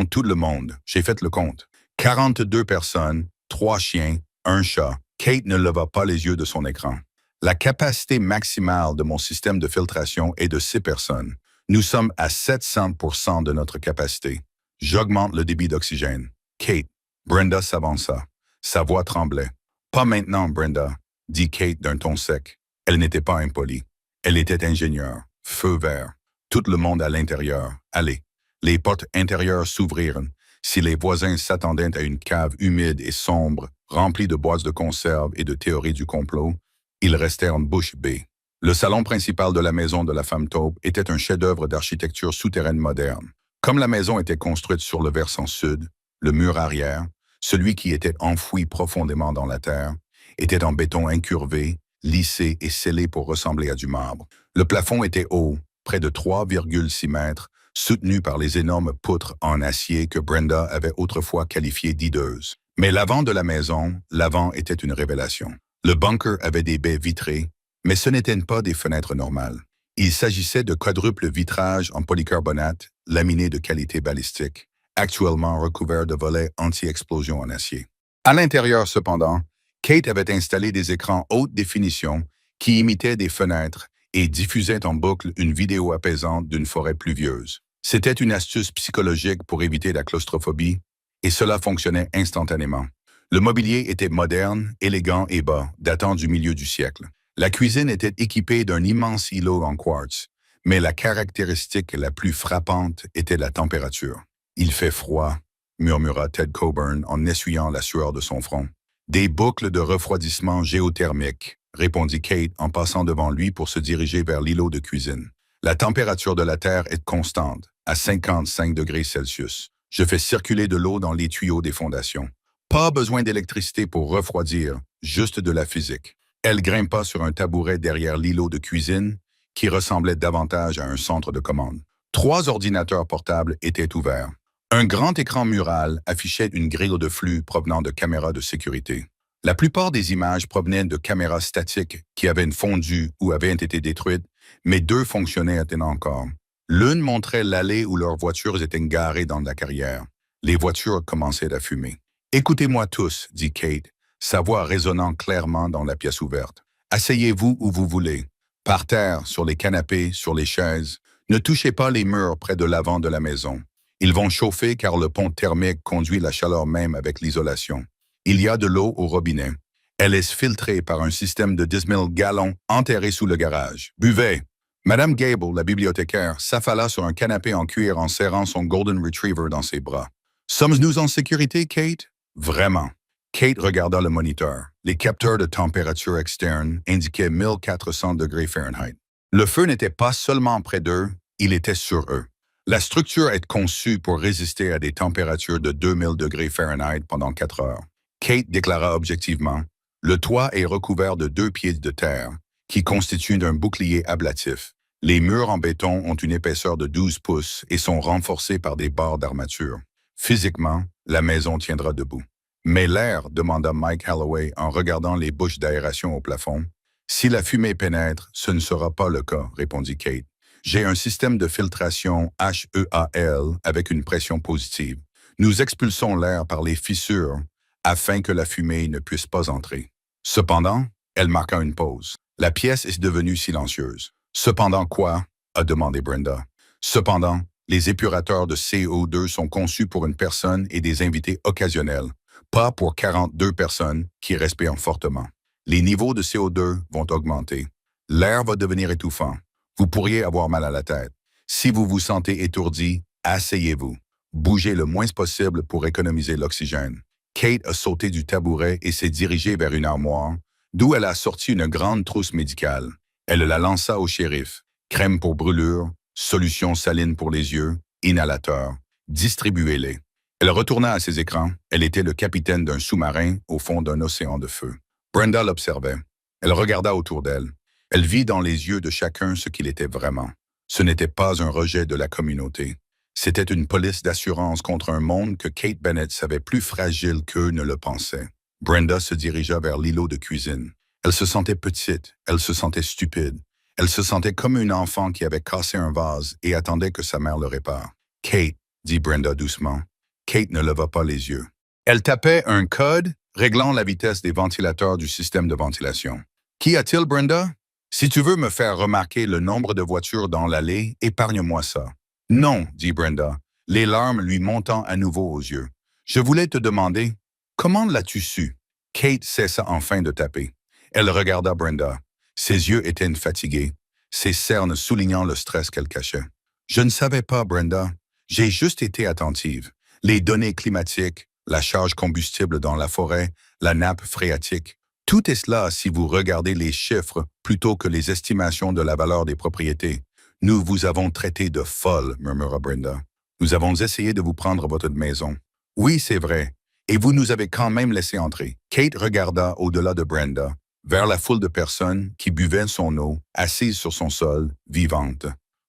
tout le monde. J'ai fait le compte. 42 personnes, 3 chiens, 1 chat. » Kate ne leva pas les yeux de son écran. « La capacité maximale de mon système de filtration est de 6 personnes. Nous sommes à 700% de notre capacité. J'augmente le débit d'oxygène. » Kate. Brenda s'avança. Sa voix tremblait. « Pas maintenant, Brenda, » dit Kate d'un ton sec. Elle n'était pas impolie. Elle était ingénieure. Feu vert. Tout le monde à l'intérieur. Allez. Les portes intérieures s'ouvrirent. Si les voisins s'attendaient à une cave humide et sombre, remplie de boîtes de conserve et de théories du complot, ils restèrent bouche bée. Le salon principal de la maison de la femme taupe était un chef-d'œuvre d'architecture souterraine moderne. Comme la maison était construite sur le versant sud, le mur arrière, celui qui était enfoui profondément dans la terre, était en béton incurvé, lissé et scellé pour ressembler à du marbre. Le plafond était haut, près de 3,6 mètres, soutenu par les énormes poutres en acier que Brenda avait autrefois qualifiées d'hideuses. Mais l'avant de la maison, l'avant était une révélation. Le bunker avait des baies vitrées, mais ce n'étaient pas des fenêtres normales. Il s'agissait de quadruples vitrages en polycarbonate, laminés de qualité balistique, actuellement recouverts de volets anti-explosion en acier. À l'intérieur, cependant, Kate avait installé des écrans haute définition qui imitaient des fenêtres et diffusaient en boucle une vidéo apaisante d'une forêt pluvieuse. C'était une astuce psychologique pour éviter la claustrophobie, et cela fonctionnait instantanément. Le mobilier était moderne, élégant et bas, datant du milieu du siècle. La cuisine était équipée d'un immense îlot en quartz, mais la caractéristique la plus frappante était la température. « Il fait froid », murmura Ted Coburn en essuyant la sueur de son front. « Des boucles de refroidissement géothermique », répondit Kate en passant devant lui pour se diriger vers l'îlot de cuisine. « La température de la Terre est constante, à 55 degrés Celsius. Je fais circuler de l'eau dans les tuyaux des fondations. Pas besoin d'électricité pour refroidir, juste de la physique. » Elle grimpa sur un tabouret derrière l'îlot de cuisine, qui ressemblait davantage à un centre de commande. 3 ordinateurs portables étaient ouverts. Un grand écran mural affichait une grille de flux provenant de caméras de sécurité. La plupart des images provenaient de caméras statiques qui avaient fondu ou avaient été détruites, mais 2 fonctionnaient encore. L'une montrait l'allée où leurs voitures étaient garées dans la carrière. Les voitures commençaient à fumer. « Écoutez-moi tous, » dit Kate, sa voix résonnant clairement dans la pièce ouverte. « Asseyez-vous où vous voulez. Par terre, sur les canapés, sur les chaises. Ne touchez pas les murs près de l'avant de la maison. Ils vont chauffer car le pont thermique conduit la chaleur même avec l'isolation. Il y a de l'eau au robinet. Elle est filtrée par un système de 10 000 gallons enterré sous le garage. Buvez. » Madame Gable, la bibliothécaire, s'affala sur un canapé en cuir en serrant son Golden Retriever dans ses bras. « Sommes-nous en sécurité, Kate? » « Vraiment. » Kate regarda le moniteur. Les capteurs de température externe indiquaient 1400 degrés Fahrenheit. Le feu n'était pas seulement près d'eux, il était sur eux. La structure est conçue pour résister à des températures de 2000 degrés Fahrenheit pendant 4 heures. Kate déclara objectivement, « Le toit est recouvert de 2 pieds de terre, qui constituent un bouclier ablatif. Les murs en béton ont une épaisseur de 12 pouces et sont renforcés par des barres d'armature. Physiquement, la maison tiendra debout. » « Mais l'air, » demanda Mike Holloway en regardant les bouches d'aération au plafond. « Si la fumée pénètre, ce ne sera pas le cas, » répondit Kate. « J'ai un système de filtration HEAL avec une pression positive. Nous expulsons l'air par les fissures afin que la fumée ne puisse pas entrer. » Cependant, elle marqua une pause. La pièce est devenue silencieuse. « Cependant quoi? » a demandé Brenda. « Cependant, les épurateurs de CO2 sont conçus pour une personne et des invités occasionnels. Pas pour 42 personnes qui respirent fortement. Les niveaux de CO2 vont augmenter. L'air va devenir étouffant. Vous pourriez avoir mal à la tête. Si vous vous sentez étourdi, asseyez-vous. Bougez le moins possible pour économiser l'oxygène. » Kate a sauté du tabouret et s'est dirigée vers une armoire, d'où elle a sorti une grande trousse médicale. Elle la lança au shérif. Crème pour brûlure, solution saline pour les yeux, inhalateur. Distribuez-les. Elle retourna à ses écrans. Elle était le capitaine d'un sous-marin au fond d'un océan de feu. Brenda l'observait. Elle regarda autour d'elle. Elle vit dans les yeux de chacun ce qu'il était vraiment. Ce n'était pas un rejet de la communauté. C'était une police d'assurance contre un monde que Kate Bennett savait plus fragile qu'eux ne le pensaient. Brenda se dirigea vers l'îlot de cuisine. Elle se sentait petite, elle se sentait stupide. Elle se sentait comme une enfant qui avait cassé un vase et attendait que sa mère le répare. « Kate », dit Brenda doucement. Kate ne leva pas les yeux. Elle tapait un code réglant la vitesse des ventilateurs du système de ventilation. « Qu'y a-t-il, Brenda? Si tu veux me faire remarquer le nombre de voitures dans l'allée, épargne-moi ça. »« Non, » dit Brenda, les larmes lui montant à nouveau aux yeux. « Je voulais te demander, comment l'as-tu su? » Kate cessa enfin de taper. Elle regarda Brenda. Ses yeux étaient fatigués, ses cernes soulignant le stress qu'elle cachait. « Je ne savais pas, Brenda. J'ai juste été attentive. Les données climatiques, la charge combustible dans la forêt, la nappe phréatique, Tout est cela si vous regardez les chiffres plutôt que les estimations de la valeur des propriétés. Nous vous avons traité de folle, murmura Brenda. Nous avons essayé de vous prendre votre maison. Oui, c'est vrai. Et vous nous avez quand même laissé entrer. Kate regarda au-delà de Brenda, vers la foule de personnes qui buvaient son eau, assises sur son sol, vivantes.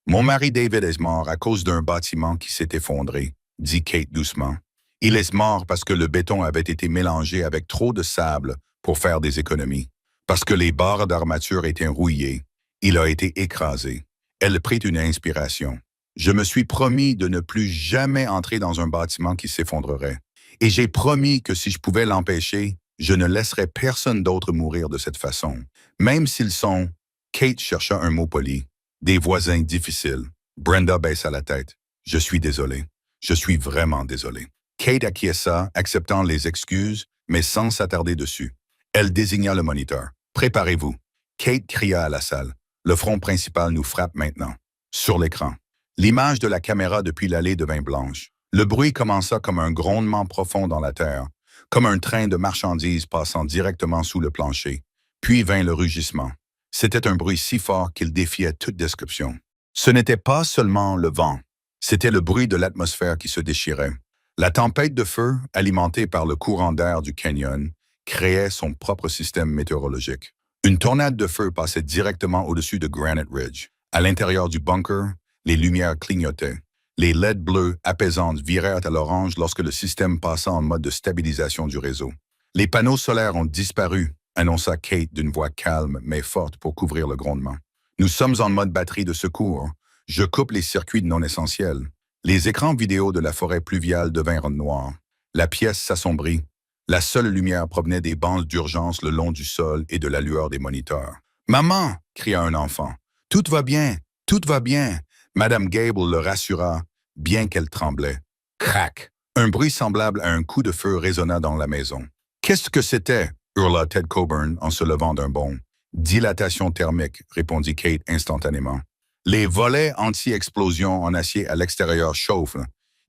Mon mari David est mort à cause d'un bâtiment qui s'est effondré, dit Kate doucement. Il est mort parce que le béton avait été mélangé avec trop de sable pour faire des économies. Parce que les barres d'armature étaient rouillées, il a été écrasé. Elle prit une inspiration. Je me suis promis de ne plus jamais entrer dans un bâtiment qui s'effondrerait. Et j'ai promis que si je pouvais l'empêcher, je ne laisserais personne d'autre mourir de cette façon. Même s'ils sont, Kate chercha un mot poli, des voisins difficiles. Brenda baissa la tête. Je suis désolé. Je suis vraiment désolé. Kate acquiesça, acceptant les excuses, mais sans s'attarder dessus. Elle désigna le moniteur. Préparez-vous. Kate cria à la salle. Le front principal nous frappe maintenant. Sur l'écran. L'image de la caméra depuis l'allée devint blanche. Le bruit commença comme un grondement profond dans la terre, comme un train de marchandises passant directement sous le plancher. Puis vint le rugissement. C'était un bruit si fort qu'il défiait toute description. Ce n'était pas seulement le vent, c'était le bruit de l'atmosphère qui se déchirait. La tempête de feu, alimentée par le courant d'air du canyon, créait son propre système météorologique. Une tornade de feu passait directement au-dessus de Granite Ridge. À l'intérieur du bunker, les lumières clignotaient. Les LED bleus apaisantes virèrent à l'orange lorsque le système passa en mode de stabilisation du réseau. Les panneaux solaires ont disparu, annonça Kate d'une voix calme mais forte pour couvrir le grondement. Nous sommes en mode batterie de secours. Je coupe les circuits non essentiels. Les écrans vidéo de la forêt pluviale devinrent noirs. La pièce s'assombrit. La seule lumière provenait des bandes d'urgence le long du sol et de la lueur des moniteurs. « Maman !» cria un enfant. « Tout va bien, tout va bien !» Madame Gable le rassura, bien qu'elle tremblait. Crac! Un bruit semblable à un coup de feu résonna dans la maison. « Qu'est-ce que c'était? » hurla Ted Coburn en se levant d'un bond. « Dilatation thermique », répondit Kate instantanément. Les volets anti-explosion en acier à l'extérieur chauffent.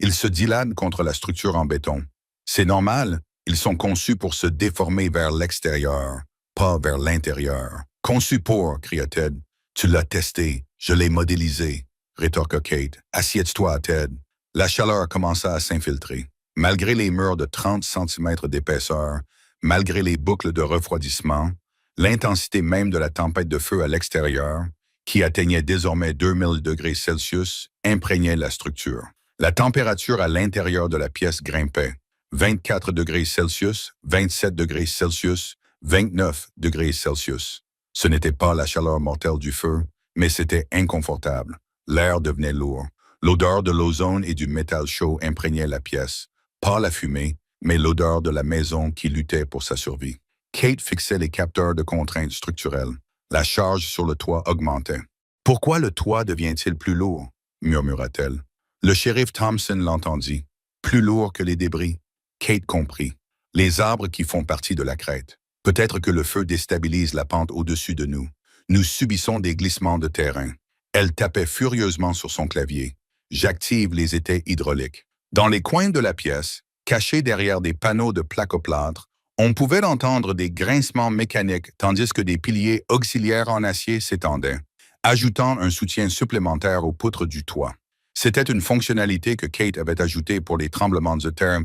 Ils se dilatent contre la structure en béton. C'est normal, ils sont conçus pour se déformer vers l'extérieur, pas vers l'intérieur. « Conçus pour », cria Ted. « Tu l'as testé, je l'ai modélisé », rétorqua Kate. « Assieds-toi, Ted. » La chaleur commença à s'infiltrer. Malgré les murs de 30 cm d'épaisseur, malgré les boucles de refroidissement, l'intensité même de la tempête de feu à l'extérieur, qui atteignait désormais 2000 degrés Celsius, imprégnait la structure. La température à l'intérieur de la pièce grimpait. 24 degrés Celsius, 27 degrés Celsius, 29 degrés Celsius. Ce n'était pas la chaleur mortelle du feu, mais c'était inconfortable. L'air devenait lourd. L'odeur de l'ozone et du métal chaud imprégnait la pièce. Pas la fumée, mais l'odeur de la maison qui luttait pour sa survie. Kate fixait les capteurs de contraintes structurelles. La charge sur le toit augmentait. « Pourquoi le toit devient-il plus lourd? » murmura-t-elle. Le shérif Thompson l'entendit. « Plus lourd que les débris. » Kate comprit. Les arbres qui font partie de la crête. Peut-être que le feu déstabilise la pente au-dessus de nous. Nous subissons des glissements de terrain. Elle tapait furieusement sur son clavier. J'active les étais hydrauliques. Dans les coins de la pièce, cachés derrière des panneaux de placoplâtre, on pouvait entendre des grincements mécaniques tandis que des piliers auxiliaires en acier s'étendaient, ajoutant un soutien supplémentaire aux poutres du toit. C'était une fonctionnalité que Kate avait ajoutée pour les tremblements de terre,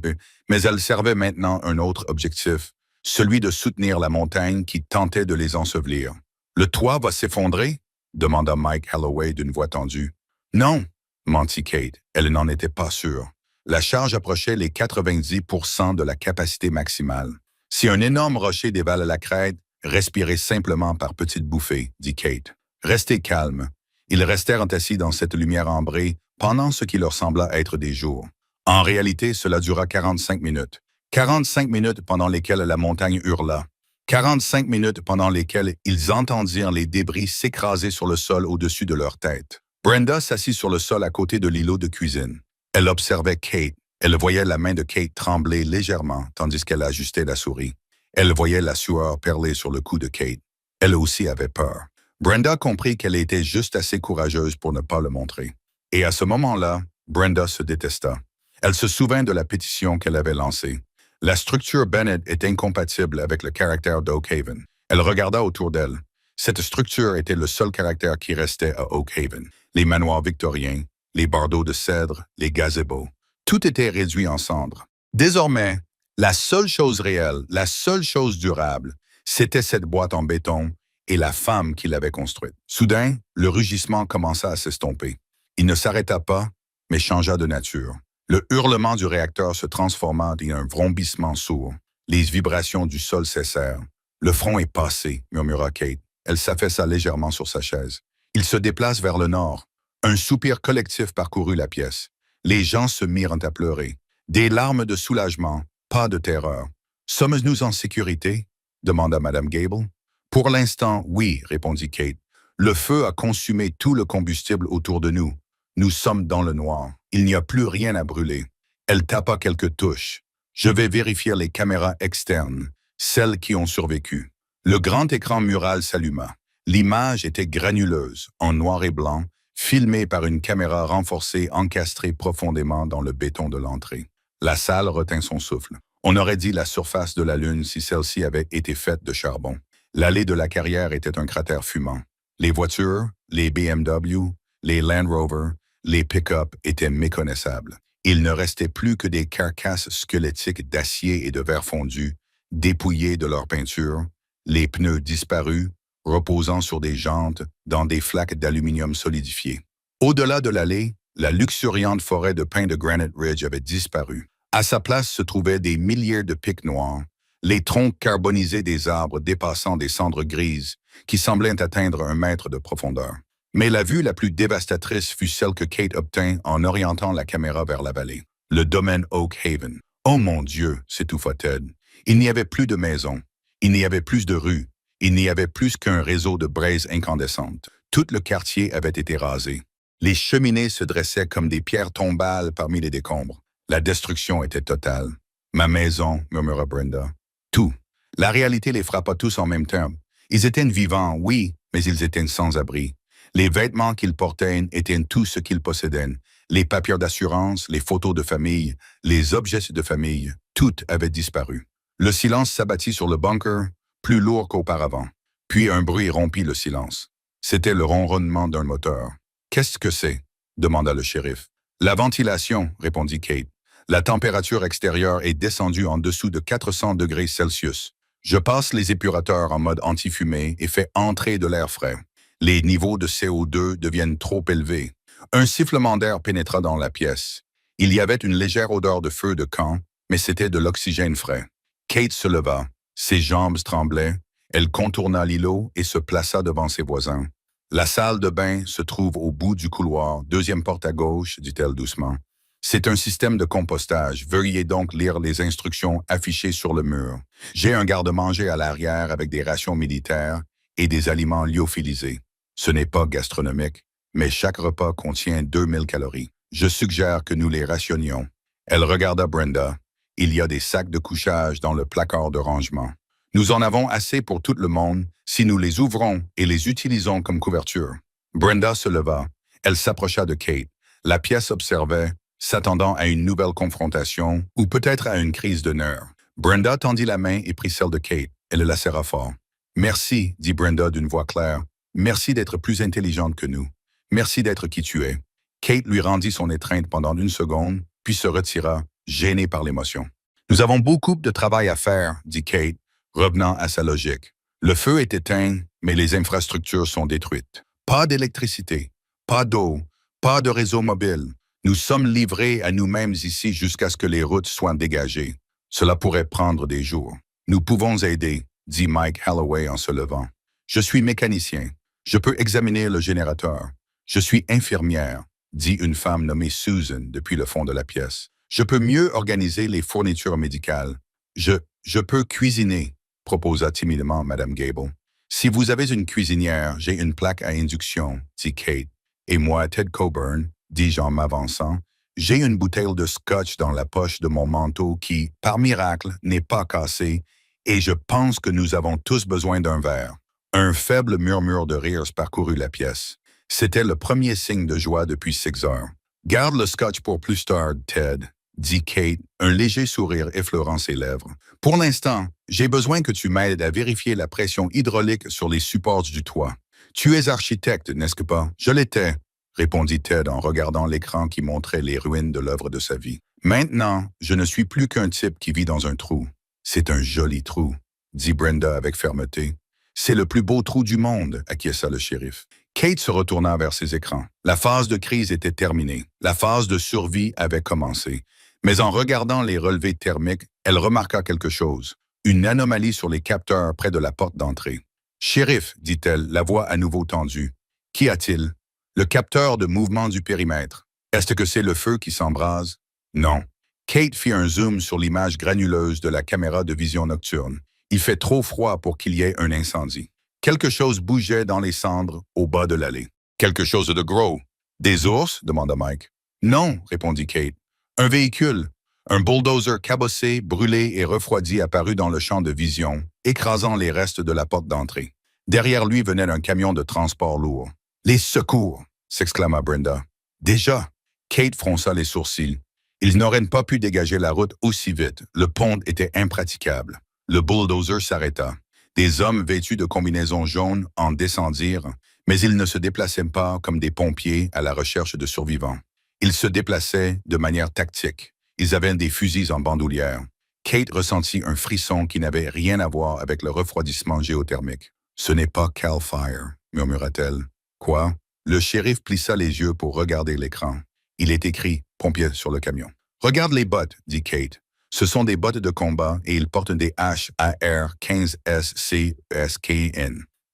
mais elle servait maintenant un autre objectif, celui de soutenir la montagne qui tentait de les ensevelir. « Le toit va s'effondrer ?» demanda Mike Holloway d'une voix tendue. « Non !» mentit Kate. Elle n'en était pas sûre. La charge approchait les 90% de la capacité maximale. Si un énorme rocher dévale la crête, respirez simplement par petites bouffées, dit Kate. Restez calme. Ils restèrent assis dans cette lumière ambrée pendant ce qui leur sembla être des jours. En réalité, cela dura 45 minutes. 45 minutes pendant lesquelles la montagne hurla. 45 minutes pendant lesquelles ils entendirent les débris s'écraser sur le sol au-dessus de leur tête. Brenda s'assit sur le sol à côté de l'îlot de cuisine. Elle observait Kate. Elle voyait la main de Kate trembler légèrement tandis qu'elle ajustait la souris. Elle voyait la sueur perler sur le cou de Kate. Elle aussi avait peur. Brenda comprit qu'elle était juste assez courageuse pour ne pas le montrer. Et à ce moment-là, Brenda se détesta. Elle se souvint de la pétition qu'elle avait lancée. La structure Bennett est incompatible avec le caractère d'Oak Haven. Elle regarda autour d'elle. Cette structure était le seul caractère qui restait à Oak Haven. Les manoirs victoriens, les bardeaux de cèdre, les gazebos, tout était réduit en cendres. Désormais, la seule chose réelle, la seule chose durable, c'était cette boîte en béton et la femme qui l'avait construite. Soudain, le rugissement commença à s'estomper. Il ne s'arrêta pas, mais changea de nature. Le hurlement du réacteur se transforma en un vrombissement sourd. Les vibrations du sol cessèrent. Le front est passé, murmura Kate. Elle s'affaissa légèrement sur sa chaise. Il se déplace vers le nord. Un soupir collectif parcourut la pièce. Les gens se mirent à pleurer. Des larmes de soulagement, pas de terreur. « Sommes-nous en sécurité ?» demanda Madame Gable. « Pour l'instant, oui, répondit Kate. Le feu a consumé tout le combustible autour de nous. Nous sommes dans le noir. Il n'y a plus rien à brûler. » Elle tapa quelques touches. « Je vais vérifier les caméras externes, celles qui ont survécu. » Le grand écran mural s'alluma. L'image était granuleuse, en noir et blanc, filmée par une caméra renforcée encastrée profondément dans le béton de l'entrée. La salle retint son souffle. On aurait dit la surface de la Lune si celle-ci avait été faite de charbon. L'allée de la carrière était un cratère fumant. Les voitures, les BMW, les Land Rover, les pick-up étaient méconnaissables. Il ne restait plus que des carcasses squelettiques d'acier et de verre fondu, dépouillées de leur peinture, les pneus disparus, reposant sur des jantes dans des flaques d'aluminium solidifié. Au-delà de l'allée, la luxuriante forêt de pins de Granite Ridge avait disparu. À sa place se trouvaient des milliers de pics noirs, les troncs carbonisés des arbres dépassant des cendres grises qui semblaient atteindre 1 mètre de profondeur. Mais la vue la plus dévastatrice fut celle que Kate obtint en orientant la caméra vers la vallée. Le domaine Oak Haven. « Oh mon Dieu !» s'étouffa Ted. Il n'y avait plus de maisons, il n'y avait plus de rues, il n'y avait plus qu'un réseau de braises incandescentes. Tout le quartier avait été rasé. Les cheminées se dressaient comme des pierres tombales parmi les décombres. La destruction était totale. « Ma maison », murmura Brenda. « Tout. » La réalité les frappa tous en même temps. Ils étaient vivants, oui, mais ils étaient sans abri. Les vêtements qu'ils portaient étaient tout ce qu'ils possédaient. Les papiers d'assurance, les photos de famille, les objets de famille, tout avait disparu. Le silence s'abattit sur le bunker, plus lourd qu'auparavant. Puis un bruit rompit le silence. C'était le ronronnement d'un moteur. « Qu'est-ce que c'est ?» demanda le shérif. « La ventilation », répondit Kate. « La température extérieure est descendue en dessous de 400 degrés Celsius. Je passe les épurateurs en mode anti-fumée et fais entrer de l'air frais. Les niveaux de CO2 deviennent trop élevés. » Un sifflement d'air pénétra dans la pièce. Il y avait une légère odeur de feu de camp, mais c'était de l'oxygène frais. Kate se leva. Ses jambes tremblaient. Elle contourna l'îlot et se plaça devant ses voisins. « La salle de bain se trouve au bout du couloir, deuxième porte à gauche, dit-elle doucement. C'est un système de compostage. Veuillez donc lire les instructions affichées sur le mur. J'ai un garde-manger à l'arrière avec des rations militaires et des aliments lyophilisés. Ce n'est pas gastronomique, mais chaque repas contient 2000 calories. Je suggère que nous les rationnions. » Elle regarda Brenda. « Il y a des sacs de couchage dans le placard de rangement. Nous en avons assez pour tout le monde si nous les ouvrons et les utilisons comme couverture. » Brenda se leva. Elle s'approcha de Kate. La pièce observait, s'attendant à une nouvelle confrontation ou peut-être à une crise de nerfs. Brenda tendit la main et prit celle de Kate. Elle la serra fort. « Merci, dit Brenda d'une voix claire. Merci d'être plus intelligente que nous. Merci d'être qui tu es. » Kate lui rendit son étreinte pendant 1 seconde, puis se retira, gênée par l'émotion. « Nous avons beaucoup de travail à faire, dit Kate, revenant à sa logique. Le feu est éteint, mais les infrastructures sont détruites. Pas d'électricité, pas d'eau, pas de réseau mobile. Nous sommes livrés à nous-mêmes ici jusqu'à ce que les routes soient dégagées. Cela pourrait prendre des jours. Nous pouvons aider, dit Mike Holloway en se levant. Je suis mécanicien. Je peux examiner le générateur. Je suis infirmière, dit une femme nommée Susan depuis le fond de la pièce. Je peux mieux organiser les fournitures médicales. Je peux cuisiner, proposa timidement Madame Gable. Si vous avez une cuisinière, j'ai une plaque à induction, dit Kate. Et moi, Ted Coburn, dis-je en m'avançant, j'ai une bouteille de scotch dans la poche de mon manteau qui, par miracle, n'est pas cassée, et je pense que nous avons tous besoin d'un verre. Un faible murmure de rire parcourut la pièce. C'était le premier signe de joie depuis 6 heures. Garde le scotch pour plus tard, Ted, dit Kate, un léger sourire effleurant ses lèvres. Pour l'instant, j'ai besoin que tu m'aides à vérifier la pression hydraulique sur les supports du toit. Tu es architecte, n'est-ce pas? Je l'étais, répondit Ted en regardant l'écran qui montrait les ruines de l'œuvre de sa vie. Maintenant, je ne suis plus qu'un type qui vit dans un trou. C'est un joli trou, dit Brenda avec fermeté. C'est le plus beau trou du monde, acquiesça le shérif. Kate se retourna vers ses écrans. La phase de crise était terminée. La phase de survie avait commencé. Mais en regardant les relevés thermiques, elle remarqua quelque chose. Une anomalie sur les capteurs près de la porte d'entrée. « Shérif, dit-elle, la voix à nouveau tendue. Qu'y a-t-il? Le capteur de mouvement du périmètre. Est-ce que c'est le feu qui s'embrase? Non. Kate fit un zoom sur l'image granuleuse de la caméra de vision nocturne. Il fait trop froid pour qu'il y ait un incendie. Quelque chose bougeait dans les cendres au bas de l'allée. Quelque chose de gros. Des ours? Demanda Mike. Non, répondit Kate. Un véhicule. Un bulldozer cabossé, brûlé et refroidi apparut dans le champ de vision, écrasant les restes de la porte d'entrée. Derrière lui venait un camion de transport lourd. Les secours! S'exclama Brenda. Déjà? Kate fronça les sourcils. Ils n'auraient pas pu dégager la route aussi vite. Le pont était impraticable. Le bulldozer s'arrêta. Des hommes vêtus de combinaisons jaunes en descendirent, mais ils ne se déplaçaient pas comme des pompiers à la recherche de survivants. Ils se déplaçaient de manière tactique. Ils avaient des fusils en bandoulière. Kate ressentit un frisson qui n'avait rien à voir avec le refroidissement géothermique. « Ce n'est pas Cal Fire », murmura-t-elle. « Quoi? » Le shérif plissa les yeux pour regarder l'écran. Il est écrit « Pompier » sur le camion. « Regarde les bottes », dit Kate. Ce sont des bottes de combat et ils portent des HAR 15SCSKN.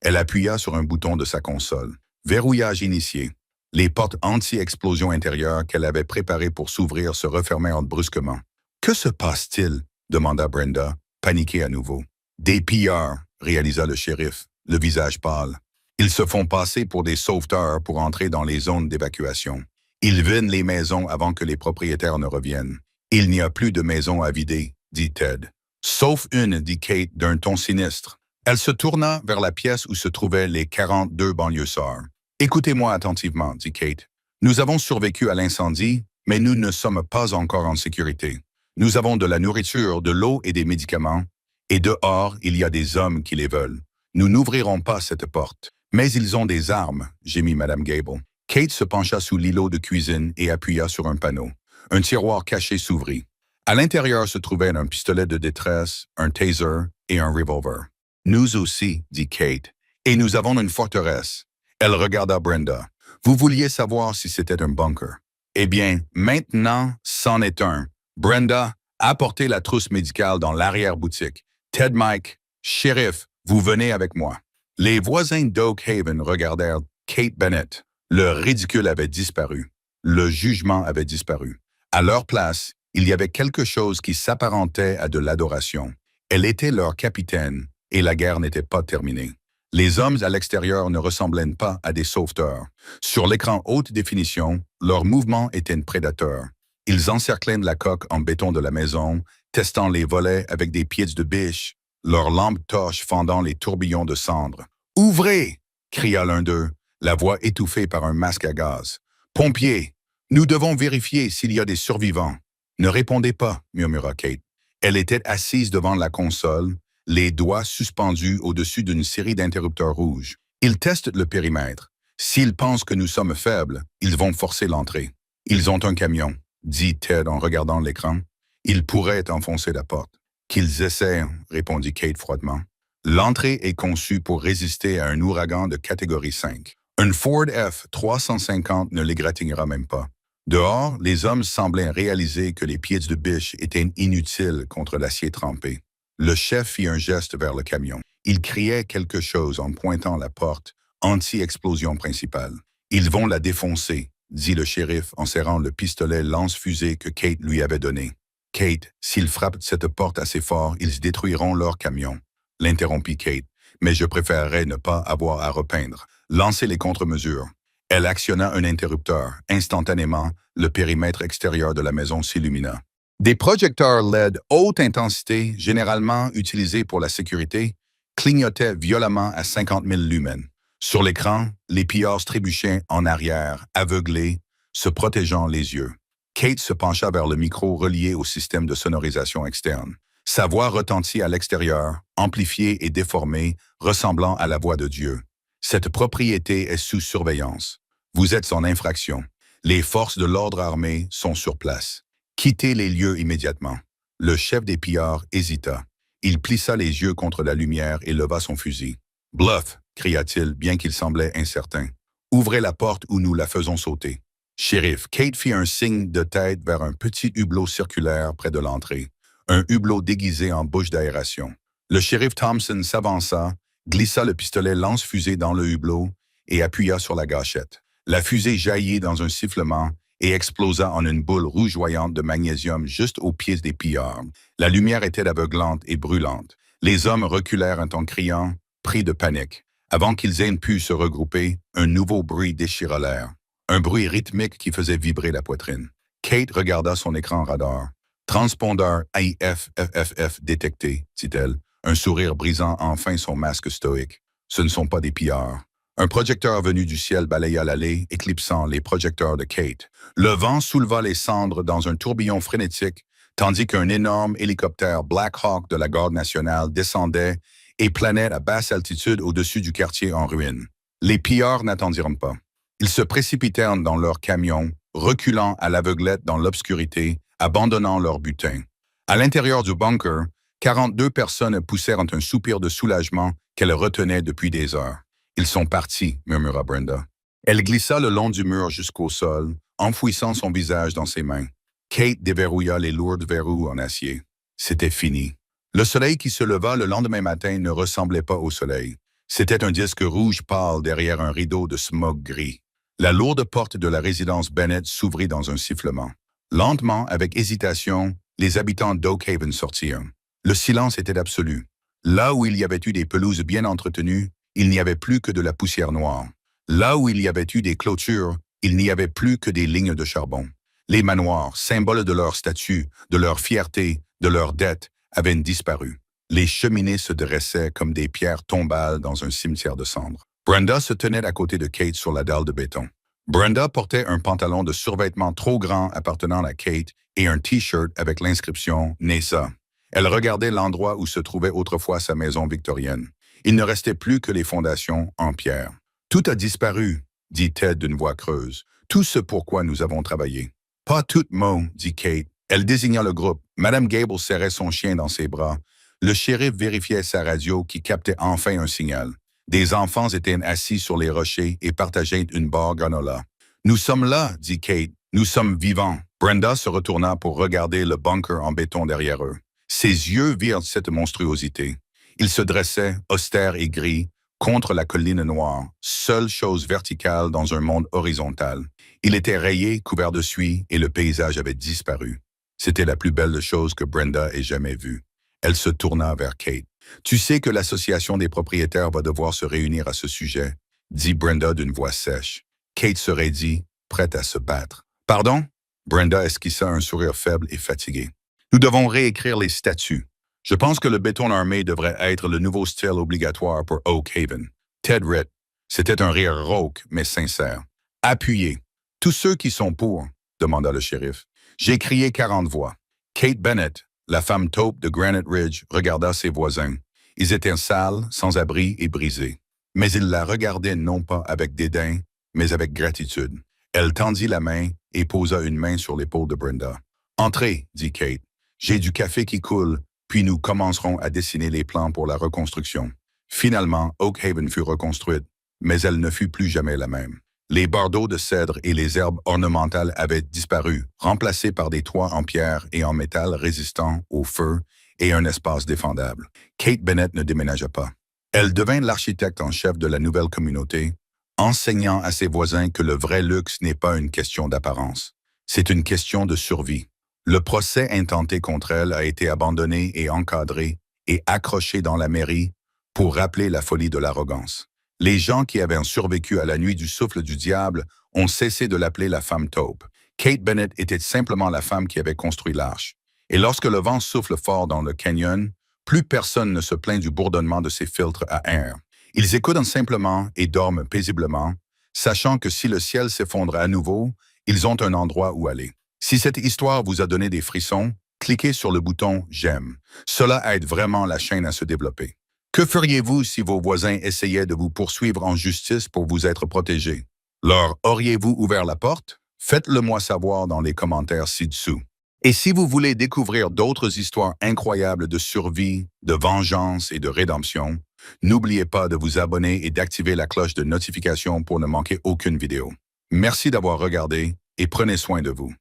Elle appuya sur un bouton de sa console. Verrouillage initié. Les portes anti-explosion intérieure qu'elle avait préparées pour s'ouvrir se refermèrent brusquement. « Que se passe-t-il? » demanda Brenda, paniquée à nouveau. « Des pillards, » réalisa le shérif, le visage pâle. « Ils se font passer pour des sauveteurs pour entrer dans les zones d'évacuation. Ils vident les maisons avant que les propriétaires ne reviennent. Il n'y a plus de maisons à vider, dit Ted. Sauf une, dit Kate d'un ton sinistre. Elle se tourna vers la pièce où se trouvaient les 42 banlieusards. Écoutez-moi attentivement, dit Kate. Nous avons survécu à l'incendie, mais nous ne sommes pas encore en sécurité. Nous avons de la nourriture, de l'eau et des médicaments, et dehors, il y a des hommes qui les veulent. Nous n'ouvrirons pas cette porte. Mais ils ont des armes, gémit Madame Gable. Kate se pencha sous l'îlot de cuisine et appuya sur un panneau. Un tiroir caché s'ouvrit. À l'intérieur se trouvaient un pistolet de détresse, un taser et un revolver. « Nous aussi, dit Kate, et nous avons une forteresse. » Elle regarda Brenda. « Vous vouliez savoir si c'était un bunker. Eh bien, maintenant, c'en est un. Brenda, apportez la trousse médicale dans l'arrière-boutique. Ted Mike, shérif, vous venez avec moi. » Les voisins d'Oak Haven regardèrent Kate Bennett. Le ridicule avait disparu. Le jugement avait disparu. À leur place, il y avait quelque chose qui s'apparentait à de l'adoration. Elle était leur capitaine, et la guerre n'était pas terminée. Les hommes à l'extérieur ne ressemblaient pas à des sauveteurs. Sur l'écran haute définition, leur mouvement était prédateur. Ils encerclaient la coque en béton de la maison, testant les volets avec des pieds de biche, leurs lampes torches fendant les tourbillons de cendres. « Ouvrez !» cria l'un d'eux, la voix étouffée par un masque à gaz. « Pompiers, nous devons vérifier s'il y a des survivants. » « Ne répondez pas, murmura Kate. Elle était assise devant la console, les doigts suspendus au-dessus d'une série d'interrupteurs rouges. Ils testent le périmètre. S'ils pensent que nous sommes faibles, ils vont forcer l'entrée. Ils ont un camion, dit Ted en regardant l'écran. Ils pourraient enfoncer la porte. Qu'ils essaient, répondit Kate froidement. L'entrée est conçue pour résister à un ouragan de catégorie 5. Un Ford F-350 ne l'égratignera même pas. Dehors, les hommes semblaient réaliser que les pieds de biche étaient inutiles contre l'acier trempé. Le chef fit un geste vers le camion. Il criait quelque chose en pointant la porte, anti-explosion principale. « Ils vont la défoncer », dit le shérif en serrant le pistolet lance-fusée que Kate lui avait donné. « Kate, s'ils frappent cette porte assez fort, ils détruiront leur camion. » L'interrompit Kate. « Mais je préférerais ne pas avoir à repeindre. Lancez les contre-mesures. » Elle actionna un interrupteur. Instantanément, le périmètre extérieur de la maison s'illumina. Des projecteurs LED haute intensité, généralement utilisés pour la sécurité, clignotaient violemment à 50 000 lumens. Sur l'écran, les pillards trébuchaient en arrière, aveuglés, se protégeant les yeux. Kate se pencha vers le micro relié au système de sonorisation externe. Sa voix retentit à l'extérieur, amplifiée et déformée, ressemblant à la voix de Dieu. Cette propriété est sous surveillance. Vous êtes en infraction. Les forces de l'ordre armé sont sur place. Quittez les lieux immédiatement. Le chef des pillards hésita. Il plissa les yeux contre la lumière et leva son fusil. « Bluff !» cria-t-il, bien qu'il semblait incertain. « Ouvrez la porte ou nous la faisons sauter. » Shérif, Kate fit un signe de tête vers un petit hublot circulaire près de l'entrée. Un hublot déguisé en bouche d'aération. Le shérif Thompson s'avança, glissa le pistolet lance-fusée dans le hublot et appuya sur la gâchette. La fusée jaillit dans un sifflement et explosa en une boule rougeoyante de magnésium juste aux pieds des pillards. La lumière était aveuglante et brûlante. Les hommes reculèrent un ton criant, pris de panique. Avant qu'ils aient pu se regrouper, un nouveau bruit déchira l'air. Un bruit rythmique qui faisait vibrer la poitrine. Kate regarda son écran radar. Transpondeur AIFFF détecté, dit-elle, un sourire brisant enfin son masque stoïque. Ce ne sont pas des pillards. Un projecteur venu du ciel balaya l'allée, éclipsant les projecteurs de Kate. Le vent souleva les cendres dans un tourbillon frénétique, tandis qu'un énorme hélicoptère Black Hawk de la Garde nationale descendait et planait à basse altitude au-dessus du quartier en ruine. Les pillards n'attendirent pas. Ils se précipitèrent dans leur camion, reculant à l'aveuglette dans l'obscurité, abandonnant leur butin. À l'intérieur du bunker, 42 personnes poussèrent un soupir de soulagement qu'elles retenaient depuis des heures. « Ils sont partis », murmura Brenda. Elle glissa le long du mur jusqu'au sol, enfouissant son visage dans ses mains. Kate déverrouilla les lourds verrous en acier. C'était fini. Le soleil qui se leva le lendemain matin ne ressemblait pas au soleil. C'était un disque rouge pâle derrière un rideau de smog gris. La lourde porte de la résidence Bennett s'ouvrit dans un sifflement. Lentement, avec hésitation, les habitants d'Oak Haven sortirent. Le silence était absolu. Là où il y avait eu des pelouses bien entretenues, il n'y avait plus que de la poussière noire. Là où il y avait eu des clôtures, il n'y avait plus que des lignes de charbon. Les manoirs, symboles de leur statut, de leur fierté, de leur dette, avaient disparu. Les cheminées se dressaient comme des pierres tombales dans un cimetière de cendres. Brenda se tenait à côté de Kate sur la dalle de béton. Brenda portait un pantalon de survêtement trop grand appartenant à Kate et un T-shirt avec l'inscription « Nessa ». Elle regardait l'endroit où se trouvait autrefois sa maison victorienne. Il ne restait plus que les fondations en pierre. « Tout a disparu », dit Ted d'une voix creuse. « Tout ce pourquoi nous avons travaillé. »« Pas tout, Mo », dit Kate. Elle désigna le groupe. Madame Gable serrait son chien dans ses bras. Le shérif vérifiait sa radio qui captait enfin un signal. Des enfants étaient assis sur les rochers et partageaient une barre granola. « Nous sommes là », dit Kate. « Nous sommes vivants. » Brenda se retourna pour regarder le bunker en béton derrière eux. Ses yeux virent cette monstruosité. Il se dressait, austère et gris, contre la colline noire, seule chose verticale dans un monde horizontal. Il était rayé, couvert de suie, et le paysage avait disparu. C'était la plus belle chose que Brenda ait jamais vue. Elle se tourna vers Kate. « Tu sais que l'association des propriétaires va devoir se réunir à ce sujet », dit Brenda d'une voix sèche. Kate se raidit, prête à se battre. « Pardon ?» Brenda esquissa un sourire faible et fatigué. « Nous devons réécrire les statuts. Je pense que le béton armé devrait être le nouveau style obligatoire pour Oak Haven. » Ted rit. C'était un rire rauque, mais sincère. « Appuyez. Tous ceux qui sont pour, » demanda le shérif. J'ai crié 40 voix. Kate Bennett, la femme taupe de Granite Ridge, regarda ses voisins. Ils étaient sales, sans abri et brisés. Mais ils la regardaient non pas avec dédain, mais avec gratitude. Elle tendit la main et posa une main sur l'épaule de Brenda. « Entrez, » dit Kate. « J'ai du café qui coule, puis nous commencerons à dessiner les plans pour la reconstruction. » Finalement, Oak Haven fut reconstruite, mais elle ne fut plus jamais la même. Les bardeaux de cèdre et les herbes ornementales avaient disparu, remplacés par des toits en pierre et en métal résistants au feu et un espace défendable. Kate Bennett ne déménagea pas. Elle devint l'architecte en chef de la nouvelle communauté, enseignant à ses voisins que le vrai luxe n'est pas une question d'apparence. C'est une question de survie. Le procès intenté contre elle a été abandonné et encadré et accroché dans la mairie pour rappeler la folie de l'arrogance. Les gens qui avaient survécu à la nuit du souffle du diable ont cessé de l'appeler la femme taupe. Kate Bennett était simplement la femme qui avait construit l'arche. Et lorsque le vent souffle fort dans le canyon, plus personne ne se plaint du bourdonnement de ses filtres à air. Ils écoutent simplement et dorment paisiblement, sachant que si le ciel s'effondre à nouveau, ils ont un endroit où aller. Si cette histoire vous a donné des frissons, cliquez sur le bouton « J'aime ». Cela aide vraiment la chaîne à se développer. Que feriez-vous si vos voisins essayaient de vous poursuivre en justice pour vous être protégé? Leur auriez-vous ouvert la porte? Faites-le moi savoir dans les commentaires ci-dessous. Et si vous voulez découvrir d'autres histoires incroyables de survie, de vengeance et de rédemption, n'oubliez pas de vous abonner et d'activer la cloche de notification pour ne manquer aucune vidéo. Merci d'avoir regardé et prenez soin de vous.